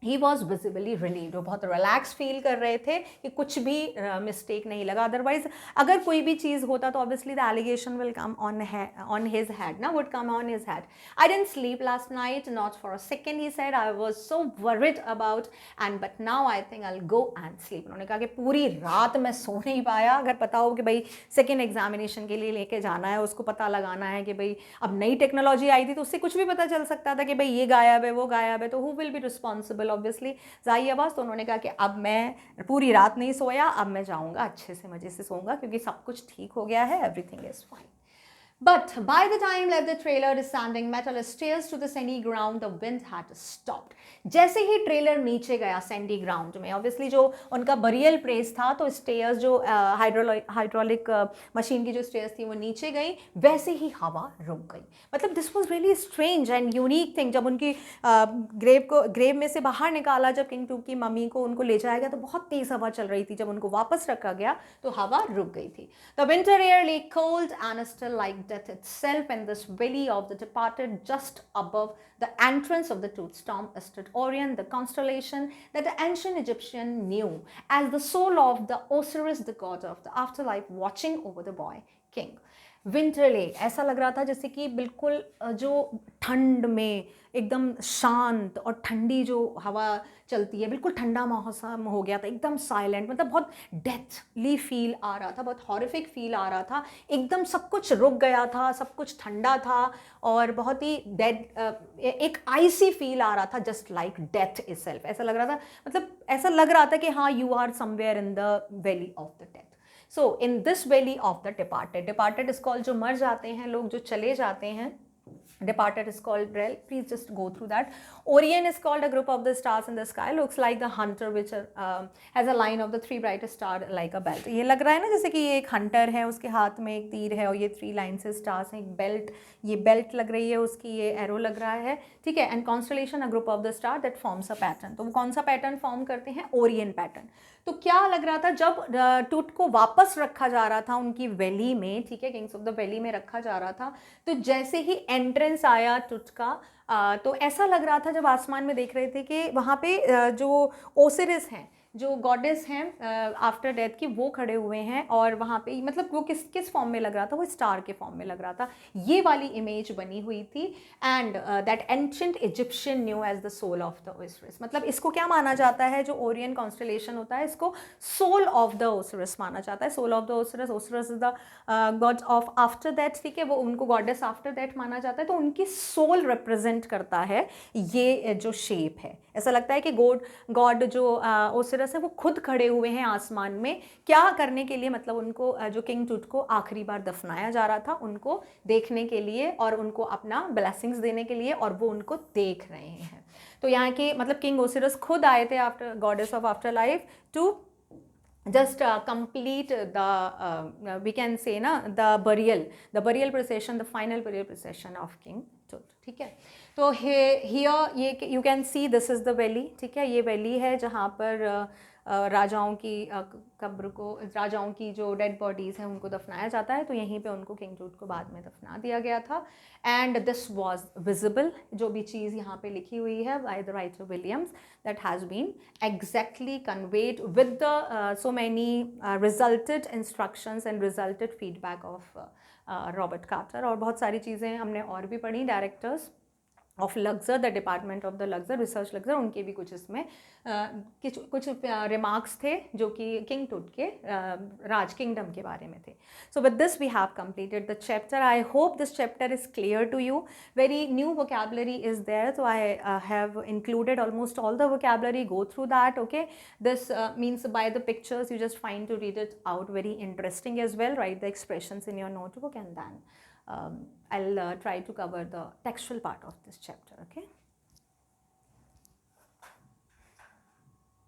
he was visibly relieved, वो बहुत रिलैक्स फील कर रहे थे कि कुछ भी मिस्टेक नहीं लगा। अदरवाइज अगर कोई भी चीज़ होता तो obviously the allegation will come on his head ना, would come on his head. I didn't sleep last night not for a second, he said, I was so worried about and but now I think I will go and sleep. उन्होंने कहा कि पूरी रात मैं सो नहीं पाया। अगर पता हो कि भाई सेकेंड एग्जामिनेशन के लिए लेके जाना है, उसको पता लगाना है कि भाई अब नई टेक्नोलॉजी आई थी तो उससे कुछ भी पता चल सकता था कि भाई ये गायब है वो गायब है, तो who will be responsible, obviously जाहिर आवाज़। तो उन्होंने कहा कि अब मैं पूरी रात नहीं सोया, अब मैं जाऊंगा अच्छे से मज़े से सोऊंगा क्योंकि सब कुछ ठीक हो गया है, everything is fine. But by the time left the trailer descending metal stairs to the sandy ground, the wind had stopped. जैसे ही ट्रेलर नीचे गया सैंडी ग्राउंड में, ऑब्वियसली जो उनका बरियल प्लेस था, तो स्टेयर्स जो हाइड्रोलिक मशीन की जो स्टेयर्स थी वो नीचे गई, वैसे ही हवा रुक गई। मतलब this was really strange and unique thing. जब उनकी ग्रेव में से बाहर निकाला, जब किंग टूट की मम्मी को उनको ले जाया गया तो बहुत तेज़ हवा चल रही थी। जब उनको वापस रखा गया तो हवा रुक गई थी। The winter air lay cold and still like death itself in this valley of the departed. Just above the entrance of the tooth storm stood Orion, the constellation that the ancient Egyptian knew as the soul of the Osiris, the god of the afterlife, watching over the boy king. Winter lake ऐसा लग रहा था जैसे कि बिल्कुल जो ठंड में एकदम शांत और ठंडी जो हवा चलती है, बिल्कुल ठंडा मौसम हो गया था, एकदम साइलेंट। मतलब बहुत डेथली फील आ रहा था, बहुत हॉरिफिक फील आ रहा था, एकदम सब कुछ रुक गया था, सब कुछ ठंडा था और बहुत ही डेड, एक आइसी फील आ रहा था, जस्ट लाइक डेथ इटसेल्फ। ऐसा लग रहा था, मतलब ऐसा लग रहा था कि हाँ, you are somewhere in the valley of the death. So in this valley of the departed, departed is called जो मर जाते हैं लोग, जो चले जाते हैं, departed is called Brel. Please just go through that. Orion is called a group of the stars in the sky. Looks like the hunter which has a line of the three brightest star like a belt. ये लग रहा है ना जैसे कि ये एक Hunter है, उसके हाथ में एक तीर है और ये थ्री लाइन से स्टार्स हैं, एक बेल्ट, ये बेल्ट लग रही है उसकी, ये एरो लग रहा है, ठीक है। And constellation a group of the star that forms a pattern. तो वो कौन सा पैटर्न फॉर्म करते हैं? Orion pattern. तो क्या लग रहा था जब टूट को वापस रखा जा रहा था उनकी वैली में, ठीक है, किंग्स ऑफ द वैली में रखा जा रहा था, तो जैसे ही एंट्रेंस आया टूट का, तो ऐसा लग रहा था जब आसमान में देख रहे थे कि वहाँ पे जो ओसिरिस हैं, जो गॉडेस हैं आफ्टर डेथ की, वो खड़े हुए हैं और वहाँ पे मतलब वो किस फॉर्म में लग रहा था? वो स्टार के फॉर्म में लग रहा था। ये वाली इमेज बनी हुई थी। And that ancient Egyptian knew as the soul of the Osiris. मतलब इसको क्या माना जाता है? जो ओरियन कॉन्स्टलेशन होता है, इसको सोल ऑफ द ओसिरिस माना जाता है। Soul of the Osiris, Osiris is the god of after that, ठीक है, वो उनको गॉडेस आफ्टर दैट माना जाता है। तो उनकी सोल रिप्रेजेंट करता है ये जो शेप है। ऐसा लगता है कि गॉड जो ओसिरिस है वो खुद खड़े हुए हैं आसमान में। क्या करने के लिए? मतलब उनको जो किंग टूट को आखिरी बार दफनाया जा रहा था, उनको देखने के लिए और उनको अपना ब्लेसिंग्स देने के लिए, और वो उनको देख रहे हैं। तो यहाँ के मतलब किंग ओसिरिस खुद आए थे after goddess of after life to just complete the we can say ना the burial procession, the final burial procession of King Tut, ठीक है। तो here ये you can see this is the valley, ठीक है, ये वैली है जहाँ पर राजाओं की कब्र को, राजाओं की जो डेड बॉडीज़ हैं उनको दफनाया जाता है। तो यहीं पे उनको किंग टूट को बाद में दफना दिया गया था। एंड दिस वाज विजिबल, जो भी चीज़ यहाँ पे लिखी हुई है by the writer Williams, that has been exactly conveyed with the so many resulted instructions and resulted feedback of Robert Carter. और बहुत सारी चीज़ें हमने और भी पढ़ी, directors of Luxor, the department of the Luxor, research Luxor, उनके भी कुछ इसमें कुछ रिमार्क्स थे जो कि किंग टूट के राज किंगडम के बारे में थे। So with this we have completed the chapter. I hope this chapter is clear to you. Very new vocabulary is there, so I have included almost all the vocabulary. Go through that, okay? This means by the pictures you just find to read it out very interesting as well. Write the expressions in your notebook and then I'll try to cover the textual part of this chapter, okay?